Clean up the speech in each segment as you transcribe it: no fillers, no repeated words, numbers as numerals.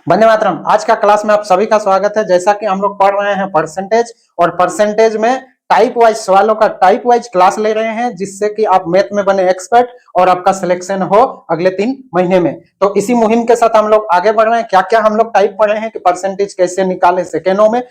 वंदे मातरम। आज का क्लास में आप सभी का स्वागत है। जैसा कि हम लोग पढ़ रहे हैं परसेंटेज, और परसेंटेज में टाइप वाइज सवालों का टाइप वाइज क्लास ले रहे हैं, जिससे कि आप मैथ में बने एक्सपर्ट और आपका सिलेक्शन हो अगले 3 महीने में। तो इसी मुहिम के साथ हम लोग आगे बढ़ रहे हैं। क्या क्या हम लोग टाइप पढ़े हैं कि परसेंटेज कैसे निकाले सेकेंडों में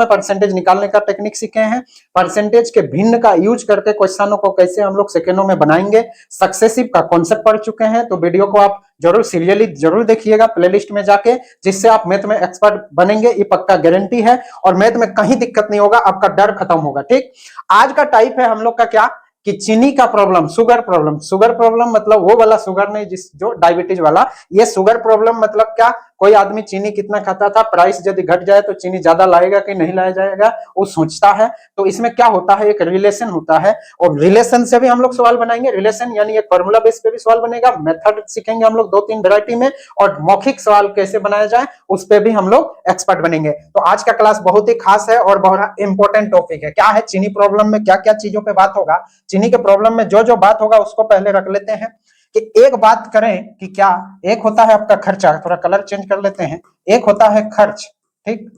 परसेंटेज निकालने का टेक्निक सीखे हैं। परसेंटेज के भिन्न का यूज करके क्वेश्चनों को कैसे हम लोग सेकेंडों में बनाएंगे। सक्सेसिव का कॉन्सेप्ट पढ़ चुके हैं। तो वीडियो को आप जरूर सीरियली जरूर देखिएगा प्लेलिस्ट में जाके, जिससे आप मैथ में एक्सपर्ट बनेंगे, ये पक्का गारंटी है। और मैथ में कहीं दिक्कत नहीं होगा, आपका डर खत्म होगा। ठीक, आज का टाइप है हम लोग का क्या कि चीनी का problem, sugar problem. Sugar problem मतलब वो वाला शुगर नहीं जो डायबिटीज वाला। ये शुगर प्रॉब्लम मतलब क्या, कोई आदमी चीनी कितना खाता था, प्राइस यदि घट जाए तो चीनी ज्यादा लाएगा कि नहीं लाया जाएगा, वो सोचता है। तो इसमें क्या होता है, एक रिलेशन होता है, और रिलेशन से भी हम लोग सवाल बनाएंगे। रिलेशन यानी एक फॉर्मूला बेस पे भी सवाल बनेगा। मेथड सीखेंगे हम लोग 2-3 वैरायटी में, और मौखिक सवाल कैसे बनाया जाए उस पे भी हम लोग एक्सपर्ट बनेंगे। तो आज का क्लास बहुत ही खास है और बहुत इंपॉर्टेंट टॉपिक है। क्या है, चीनी प्रॉब्लम में क्या क्या चीजों पे बात होगा। चीनी के प्रॉब्लम में जो जो बात होगा उसको पहले रख लेते हैं कि एक बात करें कि क्या, एक होता है आपका खर्चा, थोड़ा कलर चेंज कर लेते हैं। एक होता है खर्च, ठीक,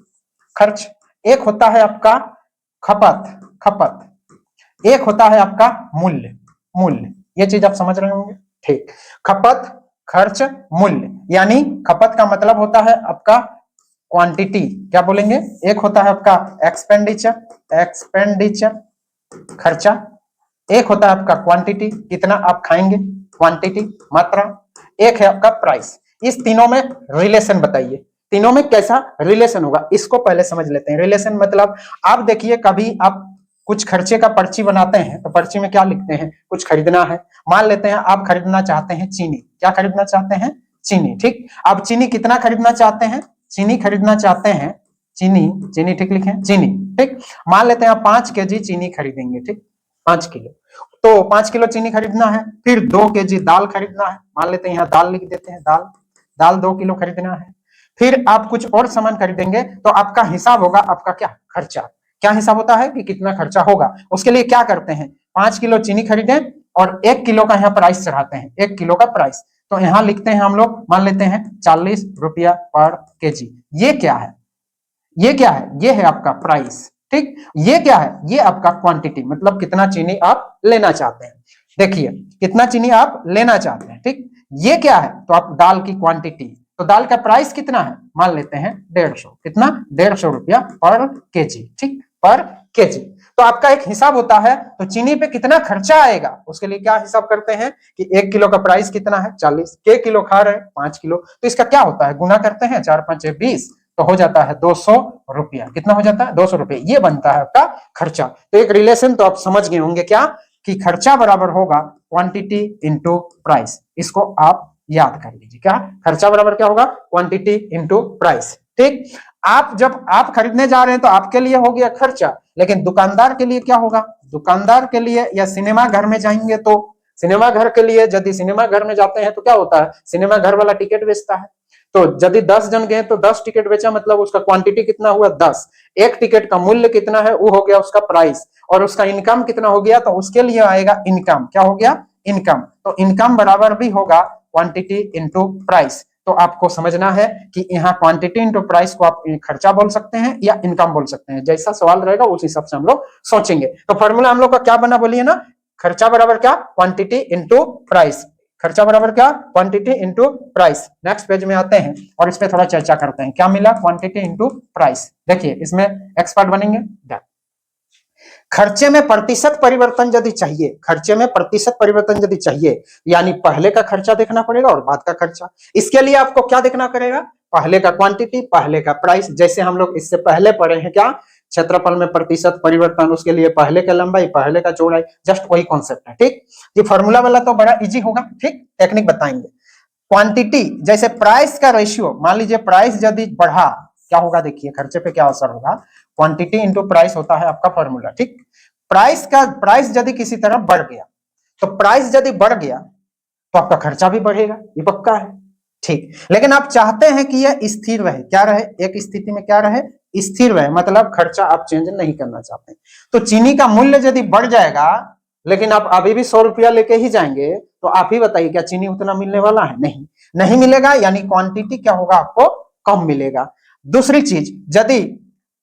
खर्च। एक होता है आपका खपत, एक होता है आपका मूल्य। ये चीज आप समझ रहे होंगे। ठीक, खपत, खर्च, मूल्य। यानी खपत का मतलब होता है आपका क्वांटिटी, क्या बोलेंगे। एक होता है आपका एक्सपेंडिचर खर्चा। एक होता है आपका क्वांटिटी, कितना आप खाएंगे, क्वांटिटी मात्रा। एक है आपका प्राइस। इस तीनों में रिलेशन बताइए, तीनों में कैसा रिलेशन होगा, इसको पहले समझ लेते हैं। रिलेशन मतलब आप देखिए, कभी आप कुछ खर्चे का पर्ची बनाते हैं तो पर्ची में क्या लिखते हैं, कुछ खरीदना है। मान लेते हैं आप खरीदना चाहते हैं चीनी। क्या खरीदना चाहते हैं, चीनी। ठीक, आप चीनी कितना खरीदना चाहते हैं, चीनी खरीदना चाहते हैं, चीनी ठीक लिखे, चीनी। ठीक, मान लेते हैं आप 5 केजी चीनी खरीदेंगे। ठीक, 5 किलो, तो 5 किलो चीनी खरीदना है। फिर 2 केजी दाल खरीदना है। मान लेते हैं यहाँ दाल लिख देते हैं, दाल 2 किलो खरीदना है। फिर आप कुछ और सामान खरीदेंगे तो आपका हिसाब होगा, आपका क्या, खर्चा। क्या हिसाब होता है कि कितना खर्चा होगा। उसके लिए क्या करते हैं, 5 किलो चीनी खरीदें और 1 किलो का यहाँ प्राइस चढ़ाते हैं, 1 किलो का प्राइस। तो यहाँ लिखते हैं हम लोग, मान लेते हैं 40 रुपया पर केजी। ये क्या है, ये क्या है, ये है आपका प्राइस। ठीक, ये क्या है, ये आपका क्वांटिटी, मतलब कितना चीनी आप लेना चाहते हैं। देखिए कितना चीनी आप लेना चाहते हैं। ठीक, ये क्या है, तो आप दाल की क्वांटिटी। तो दाल का प्राइस कितना है, मान लेते हैं 150। कितना, 150 रुपया पर केजी। ठीक, पर केजी। तो आपका एक हिसाब होता है, तो चीनी पे कितना खर्चा आएगा उसके लिए क्या हिसाब करते हैं कि 1 किलो का प्राइस कितना है, 40, के किलो खा रहे हैं 5 किलो, तो इसका क्या होता है, गुना करते हैं, 4 5 20, तो हो जाता है 200 रुपया। कितना हो जाता है, 200 रुपया। ये बनता है आपका खर्चा। तो एक रिलेशन तो आप समझ गए होंगे, क्या कि खर्चा बराबर होगा क्वांटिटी इंटू प्राइस। इसको आप याद कर लीजिए, क्या खर्चा बराबर क्या होगा, क्वांटिटी इंटू प्राइस। ठीक, आप जब आप खरीदने जा रहे हैं तो आपके लिए हो गया खर्चा, लेकिन दुकानदार के लिए क्या होगा, दुकानदार के लिए, या सिनेमा घर में जाएंगे तो सिनेमा घर के लिए, यदि सिनेमा घर में जाते हैं तो क्या होता है, सिनेमा घर वाला टिकट बेचता है। तो यदि 10 जन गए तो 10 टिकट बेचा, मतलब उसका क्वांटिटी कितना हुआ, 10। एक टिकट का मूल्य कितना है, वो हो गया उसका प्राइस। और उसका इनकम कितना हो गया, तो उसके लिए आएगा इनकम। क्या हो गया, इनकम। तो इनकम बराबर भी होगा क्वांटिटी इंटू प्राइस। तो आपको समझना है कि यहाँ क्वांटिटी इंटू प्राइस को आप खर्चा बोल सकते हैं या इनकम बोल सकते हैं। जैसा सवाल रहेगा उस हिसाब से हम लोग सोचेंगे। तो फॉर्मूला हम लोग का क्या बना, बोलिए ना, खर्चा बराबर क्या, क्वांटिटी इंटू प्राइस। खर्चा बराबर क्या, quantity into price. Next page में आते हैं और इस पे थोड़ा चर्चा करते हैं। क्या मिला, क्वांटिटी इंटू प्राइस। देखिए इसमें एक्सपर्ट बनेंगे। खर्चे में प्रतिशत परिवर्तन यदि चाहिए, खर्चे में प्रतिशत परिवर्तन यदि चाहिए, यानी पहले का खर्चा देखना पड़ेगा और बाद का खर्चा। इसके लिए आपको क्या देखना पड़ेगा, पहले का क्वांटिटी, पहले का प्राइस। जैसे हम लोग इससे पहले पढ़े हैं, क्या, क्षेत्रफल में प्रतिशत परिवर्तन, उसके लिए पहले का लंबाई, पहले का चौड़ाई, जस्ट वही कॉन्सेप्ट है। ठीक, ये फॉर्मूला वाला तो बड़ा इजी होगा। ठीक, टेक्निक बताएंगे। क्वांटिटी जैसे प्राइस का रेशियो, मान लीजिए प्राइस यदि बढ़ा, क्या होगा, देखिए खर्चे पे क्या असर होगा, क्वांटिटी इंटू प्राइस होता है आपका फॉर्मूला। ठीक, प्राइस यदि किसी तरह बढ़ गया, तो प्राइस यदि बढ़ गया तो आपका खर्चा भी बढ़ेगा, ये पक्का है। ठीक, लेकिन आप चाहते हैं कि यह स्थिर रहे, क्या रहे, एक स्थिति में क्या रहे, स्थिर रहे, मतलब खर्चा आप चेंज नहीं करना चाहते। तो चीनी का मूल्य यदि बढ़ जाएगा, लेकिन आप अभी भी 100 रुपया लेके ही जाएंगे, तो आप ही बताइए क्या चीनी उतना मिलने वाला है, नहीं मिलेगा। यानी क्वांटिटी क्या होगा, आपको कम मिलेगा। दूसरी चीज, यदि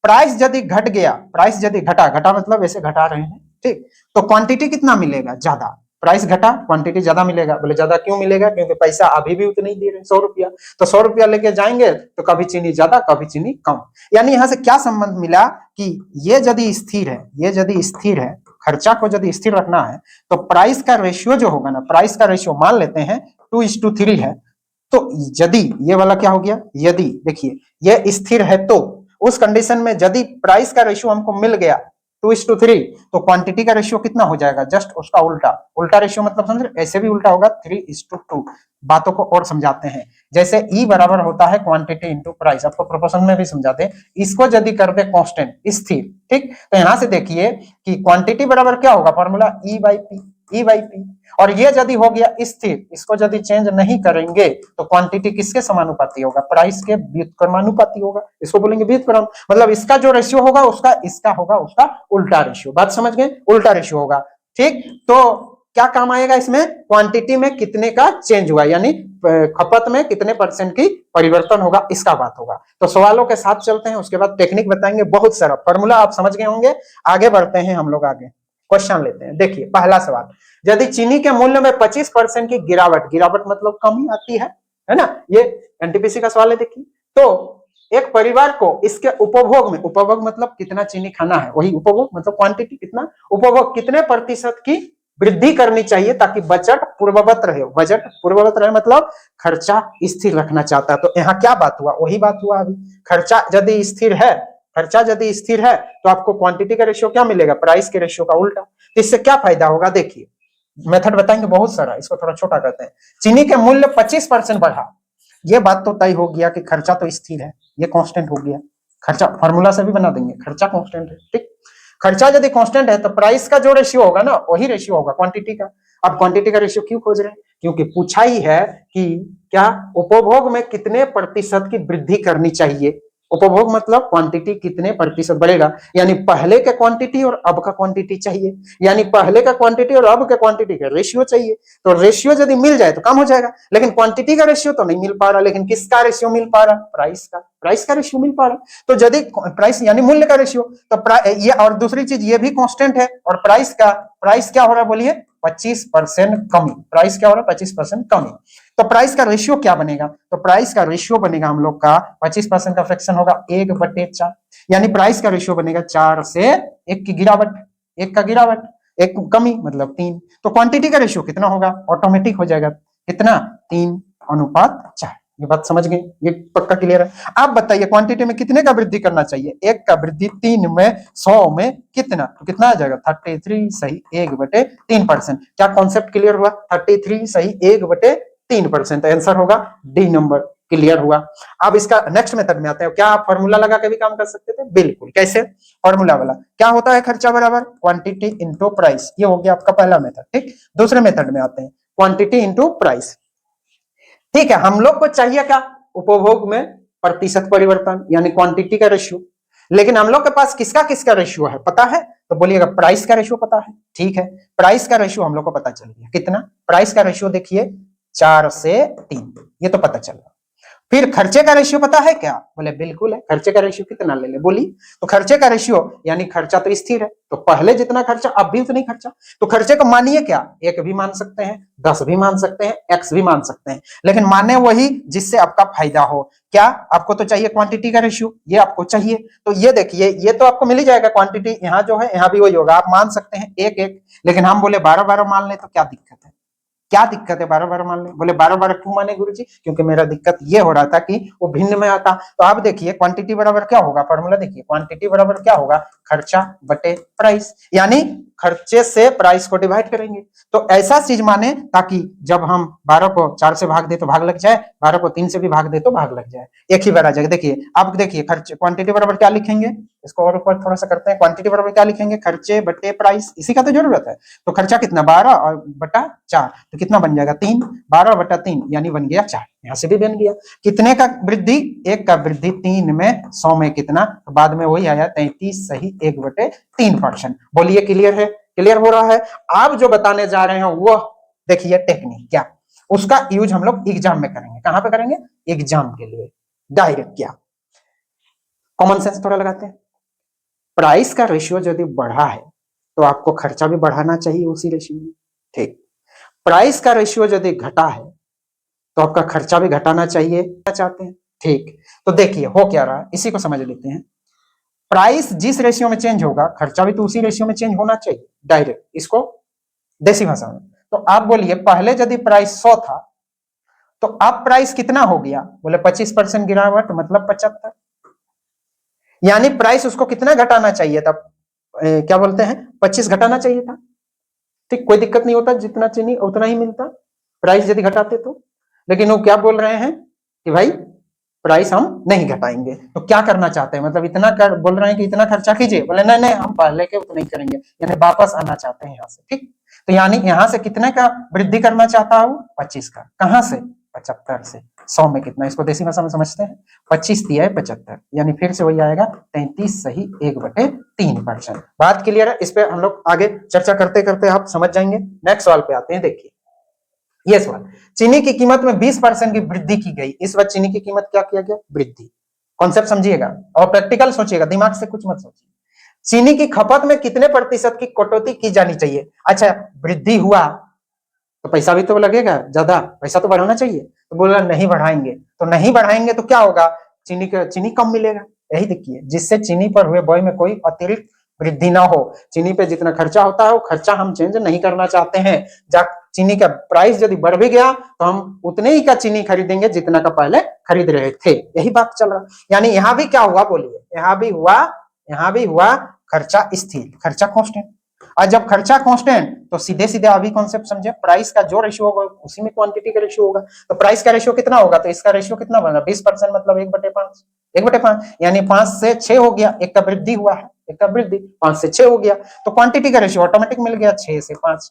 प्राइस यदि घट गया, प्राइस यदि घटा, घटा मतलब ऐसे घटा रहे हैं, ठीक, तो क्वांटिटी कितना मिलेगा, ज्यादा। प्राइस घटा, क्वांटिटी ज्यादा मिलेगा। बोले ज्यादा क्यों मिलेगा, क्योंकि पैसा अभी भी उतना ही दे रहे हैं, 100 रुपया, तो 100 रुपया लेके जाएंगे तो कभी चीनी ज्यादा कभी चीनी कम। यानी यहां से क्या संबंध मिला कि ये यदि स्थिर है, ये यदि स्थिर है, खर्चा को यदि स्थिर रखना है तो प्राइस का रेशियो जो होगा ना, प्राइस का रेशियो मान लेते हैं 2:3 है, तो यदि ये वाला क्या हो गया, यदि देखिए ये स्थिर है तो उस कंडीशन में यदि प्राइस का रेशियो हमको मिल गया 2:3, तो क्वांटिटी का रेशियो कितना हो जाएगा, जस्ट उसका उल्टा। उल्टा रेशियो मतलब समझ, ऐसे भी उल्टा होगा 3:2। बातों को और समझाते हैं, जैसे ई बराबर होता है क्वांटिटी इंटू प्राइस, आपको प्रोपोर्शन में भी समझाते हैं। इसको यदि कर दे कांस्टेंट, स्थिर, ठीक, तो यहां से देखिए कि क्वांटिटी बराबर क्या होगा, फॉर्मूला ई बाई पी। और ये यदि हो गया स्थिर, इसको यदि चेंज नहीं करेंगे तो क्वांटिटी किसके समानुपाती होगा, प्राइस के व्युत्क्रमानुपाती होगा। इसको बोलेंगे व्युत्क्रम, मतलब इसका जो रेशियो होगा उसका इसका होगा उसका उल्टा रेशियो। बात समझ गए, उल्टा रेशियो होगा, ठीक। तो क्या काम आएगा इसमें, क्वांटिटी में कितने का चेंज हुआ, यानी खपत में कितने % की परिवर्तन होगा, इसका बात होगा। तो सवालों के साथ चलते हैं, उसके बाद टेक्निक बताएंगे, बहुत सारा फॉर्मूला आप समझ गए होंगे। आगे बढ़ते हैं हम लोग, आगे क्वेश्चन लेते हैं। देखिए पहला सवाल, यदि चीनी के मूल्य में 25% की गिरावट, गिरावट मतलब कमी आती है ना, ये एनटीपीसी का सवाल है। देखिए तो एक परिवार को इसके उपभोग में, उपभोग मतलब कितना चीनी खाना है, वही उपभोग मतलब क्वांटिटी, कितना उपभोग, कितने % की वृद्धि करनी चाहिए ताकि बजट पूर्ववत रहे। बजट पूर्ववत रहे मतलब खर्चा स्थिर रखना चाहता है। तो यहाँ क्या बात हुआ, वही बात हुआ अभी, खर्चा यदि स्थिर है, खर्चा यदि स्थिर है तो आपको क्वांटिटी का रेशियो क्या मिलेगा, प्राइस के रेशियो का उल्टा। तो इससे क्या फायदा होगा, देखिए मेथड बताएंगे बहुत सारा, इसको थोड़ा छोटा करते हैं। चीनी के मूल्य 25% बढ़ा, ये बात तो तय हो गया कि खर्चा तो स्थिर है, ये कांस्टेंट हो गया। खर्चा फॉर्मूला से भी बना देंगे, खर्चा कांस्टेंट है, ठीक। खर्चा यदि कांस्टेंट है तो प्राइस का जो रेशियो होगा ना, वही रेशियो होगा क्वांटिटी का। अब क्वांटिटी का रेशियो क्यों खोज रहे हैं, क्योंकि पूछा ही है कि क्या उपभोग में कितने % की वृद्धि करनी चाहिए। उपभोग मतलब क्वांटिटी कितने % बढ़ेगा, यानी पहले के क्वांटिटी और अब का क्वांटिटी चाहिए, यानी पहले का क्वांटिटी और अब के क्वांटिटी का रेशियो चाहिए। तो रेशियो यदि मिल जाए तो काम हो जाएगा, लेकिन क्वांटिटी का रेशियो तो नहीं मिल पा रहा। लेकिन किसका रेशियो मिल पा रहा, प्राइस का रेशियो मिल पा रहा। तो यदि प्राइस यानी मूल्य का रेशियो, तो ये, और दूसरी चीज ये भी कांस्टेंट है, और प्राइस क्या हो रहा है, बोलिए 25% कमी। प्राइस क्या हो रहा है, 25% कमी। तो प्राइस का रेशियो क्या बनेगा, तो प्राइस का रेशियो बनेगा हम लोग का 25% का फ्रैक्शन होगा 1/4, यानी प्राइस का रेशियो बनेगा 4 से 1 की गिरावट, 1 का गिरावट, 1 कमी मतलब 3। तो क्वांटिटी का रेशियो कितना होगा, ऑटोमेटिक हो जाएगा कितना, 3:4। ये बात समझ गए, ये पक्का क्लियर है। आप बताइए क्वांटिटी में कितने का वृद्धि करना चाहिए, 1 का वृद्धि 3 में 100 में कितना, तो कितना आ जाएगा 33 सही 1/3%। क्या कॉन्सेप्ट क्लियर हुआ, 33 सही 1/3%, आंसर होगा डी नंबर, क्लियर हुआ। अब इसका नेक्स्ट मेथड में आते हैं। क्या आप फॉर्मूला लगा के भी काम कर सकते थे, बिल्कुल। कैसे, फॉर्मूला वाला क्या होता है, खर्चा बराबर क्वांटिटी इंटू प्राइस, ये हो गया आपका पहला मेथड, ठीक। दूसरे मेथड में आते हैं, क्वांटिटी इंटू प्राइस, ठीक है। हम लोग को चाहिए क्या, उपभोग में प्रतिशत परिवर्तन यानी क्वांटिटी का रेशियो, लेकिन हम लोग के पास किसका किसका रेशियो है पता है, तो बोलिएगा प्राइस का रेशियो पता है, ठीक है। प्राइस का रेशियो हम लोग को पता चल गया, कितना, प्राइस का रेशियो देखिए 4 से 3, ये तो पता चला। फिर खर्चे का रेशियो पता है क्या, बोले बिल्कुल है। खर्चे का रेशियो कितना ले ले, बोली, तो खर्चे का रेशियो यानी खर्चा तो स्थिर है, तो पहले जितना खर्चा अब भी उतना ही खर्चा। तो खर्चे को मानिए क्या, 1 भी मान सकते हैं, 10 भी मान सकते हैं, x भी मान सकते हैं, लेकिन माने वही जिससे आपका फायदा हो। क्या आपको तो चाहिए क्वांटिटी का रेशियो, ये आपको चाहिए, तो ये देखिए ये तो आपको मिल ही जाएगा। क्वांटिटी यहाँ जो है यहाँ भी वही होगा, आप मान सकते हैं 1-1, लेकिन हम बोले 12-12 मान ले तो क्या दिक्कत है, क्या दिक्कत है 12-12 मान ले, बोले 12-12 क्यों माने गुरुजी, क्योंकि मेरा दिक्कत ये हो रहा था कि वो भिन्न में आता। तो आप देखिए क्वांटिटी बराबर क्या होगा, फॉर्मूला देखिए, क्वांटिटी बराबर क्या होगा, खर्चा बटे प्राइस, यानी खर्चे से प्राइस को डिवाइड करेंगे। तो ऐसा चीज माने ताकि जब हम 12 को 4 से भाग दे तो भाग लग जाए, 12 को 3 से भी भाग दे तो भाग लग जाए, एक ही बार आ जाएगा। देखिए आप देखिए खर्चे, क्वांटिटी बराबर क्या लिखेंगे, इसको और ऊपर थोड़ा सा करते हैं, क्वांटिटी बराबर क्या लिखेंगे, खर्चे बटे प्राइस, इसी का तो जरूरत है। तो खर्चा कितना 12 और बटा 4, तो कितना बन जाएगा 3, 12/3 यानी बन गया 4, यहां से भी बन गया। कितने का वृद्धि, 1 का वृद्धि 3 में 100 में कितना, तो बाद में वही आया 33 सही 1/3%। बोलिए क्लियर है, क्लियर हो रहा है। आप जो बताने जा रहे हैं वो देखिए टेक्निक, क्या उसका यूज हम लोग एग्जाम में करेंगे, कहां पे करेंगे, एग्जाम के लिए। डायरेक्ट किया, कॉमन सेंस थोड़ा लगाते हैं। प्राइस का रेशियो यदि बढ़ा है तो आपको खर्चा भी बढ़ाना चाहिए उसी रेशियो में, ठीक। प्राइस का रेशियो यदि घटा है तो आपका खर्चा भी घटाना चाहिए, क्या चाहते हैं, ठीक। तो देखिए हो क्या रहा है, इसी को समझ लेते हैं। प्राइस जिस रेशियो में चेंज होगा खर्चा भी तो उसी रेशियो में चेंज होना चाहिए, डायरेक्ट, इसको देसी भाषा में। तो आप बोलिए पहले यदि प्राइस 100 था तो अब प्राइस कितना हो गया, बोले 25% गिरावट, मतलब 75। यानी प्राइस उसको कितना घटाना चाहिए था, क्या बोलते हैं, 25 घटाना चाहिए था, ठीक। कोई दिक्कत नहीं होता, जितना चीनी उतना ही मिलता प्राइस यदि घटाते तो। लेकिन वो क्या बोल रहे हैं कि भाई प्राइस हम नहीं घटाएंगे, तो क्या करना चाहते हैं, मतलब इतना बोल रहे हैं कि इतना खर्चा कीजिए, बोले नहीं नहीं हम पहले के उतना ही करेंगे, यानी वापस आना चाहते हैं यहाँ से, ठीक। तो यानी यहाँ से कितने का वृद्धि करना चाहता है वो, 25 का, कहां से, 75 से। 100 में कितना, इसको देसी भाषा में समझते हैं, 25 दिया है 75, यानी फिर से वही आएगा 33 सही 1/3%। बात क्लियर है, इस पे हम लोग आगे चर्चा करते करते आप समझ जाएंगे। नेक्स्ट सवाल पे आते हैं, देखिए ये सवाल, चीनी की कीमत में 20% की वृद्धि की गई, इस बार चीनी की कीमत क्या किया गया, वृद्धि। कॉन्सेप्ट समझिएगा और प्रैक्टिकल सोचिएगा, दिमाग से कुछ मत सोचिए। चीनी की खपत में कितने प्रतिशत की कटौती की जानी चाहिए, अच्छा वृद्धि हुआ तो पैसा भी तो लगेगा, ज्यादा पैसा तो बढ़ाना चाहिए, तो बोला नहीं बढ़ाएंगे, तो नहीं बढ़ाएंगे तो क्या होगा, चीनी कम मिलेगा। यही देखिए, जिससे चीनी पर हुए व्यय में कोई अतिरिक्त वृद्धि ना हो, चीनी पे जितना खर्चा होता है वो खर्चा हम चेंज नहीं करना चाहते हैं। चीनी का प्राइस यदि बढ़ भी गया तो हम उतने ही का चीनी खरीदेंगे जितना का पहले खरीद रहे थे, यही बात चल रहा। यानी यहाँ भी क्या हुआ बोलिए, यहाँ भी हुआ खर्चा स्थिर, खर्चा कांस्टेंट। और जब खर्चा कांस्टेंट तो सीधे सीधे अभी कॉन्सेप्ट समझे, प्राइस का जो रेशियो होगा उसी में क्वांटिटी का रेशियो होगा। तो प्राइस का रेशियो कितना होगा, तो इसका रेशियो कितना बना, 20% मतलब 1/5, 1/5 यानी 5 से 6 हो गया, एक का वृद्धि हुआ है, एक का वृद्धि, 5 से 6 हो गया, तो क्वांटिटी का रेशियो ऑटोमेटिक मिल गया 6 से 5।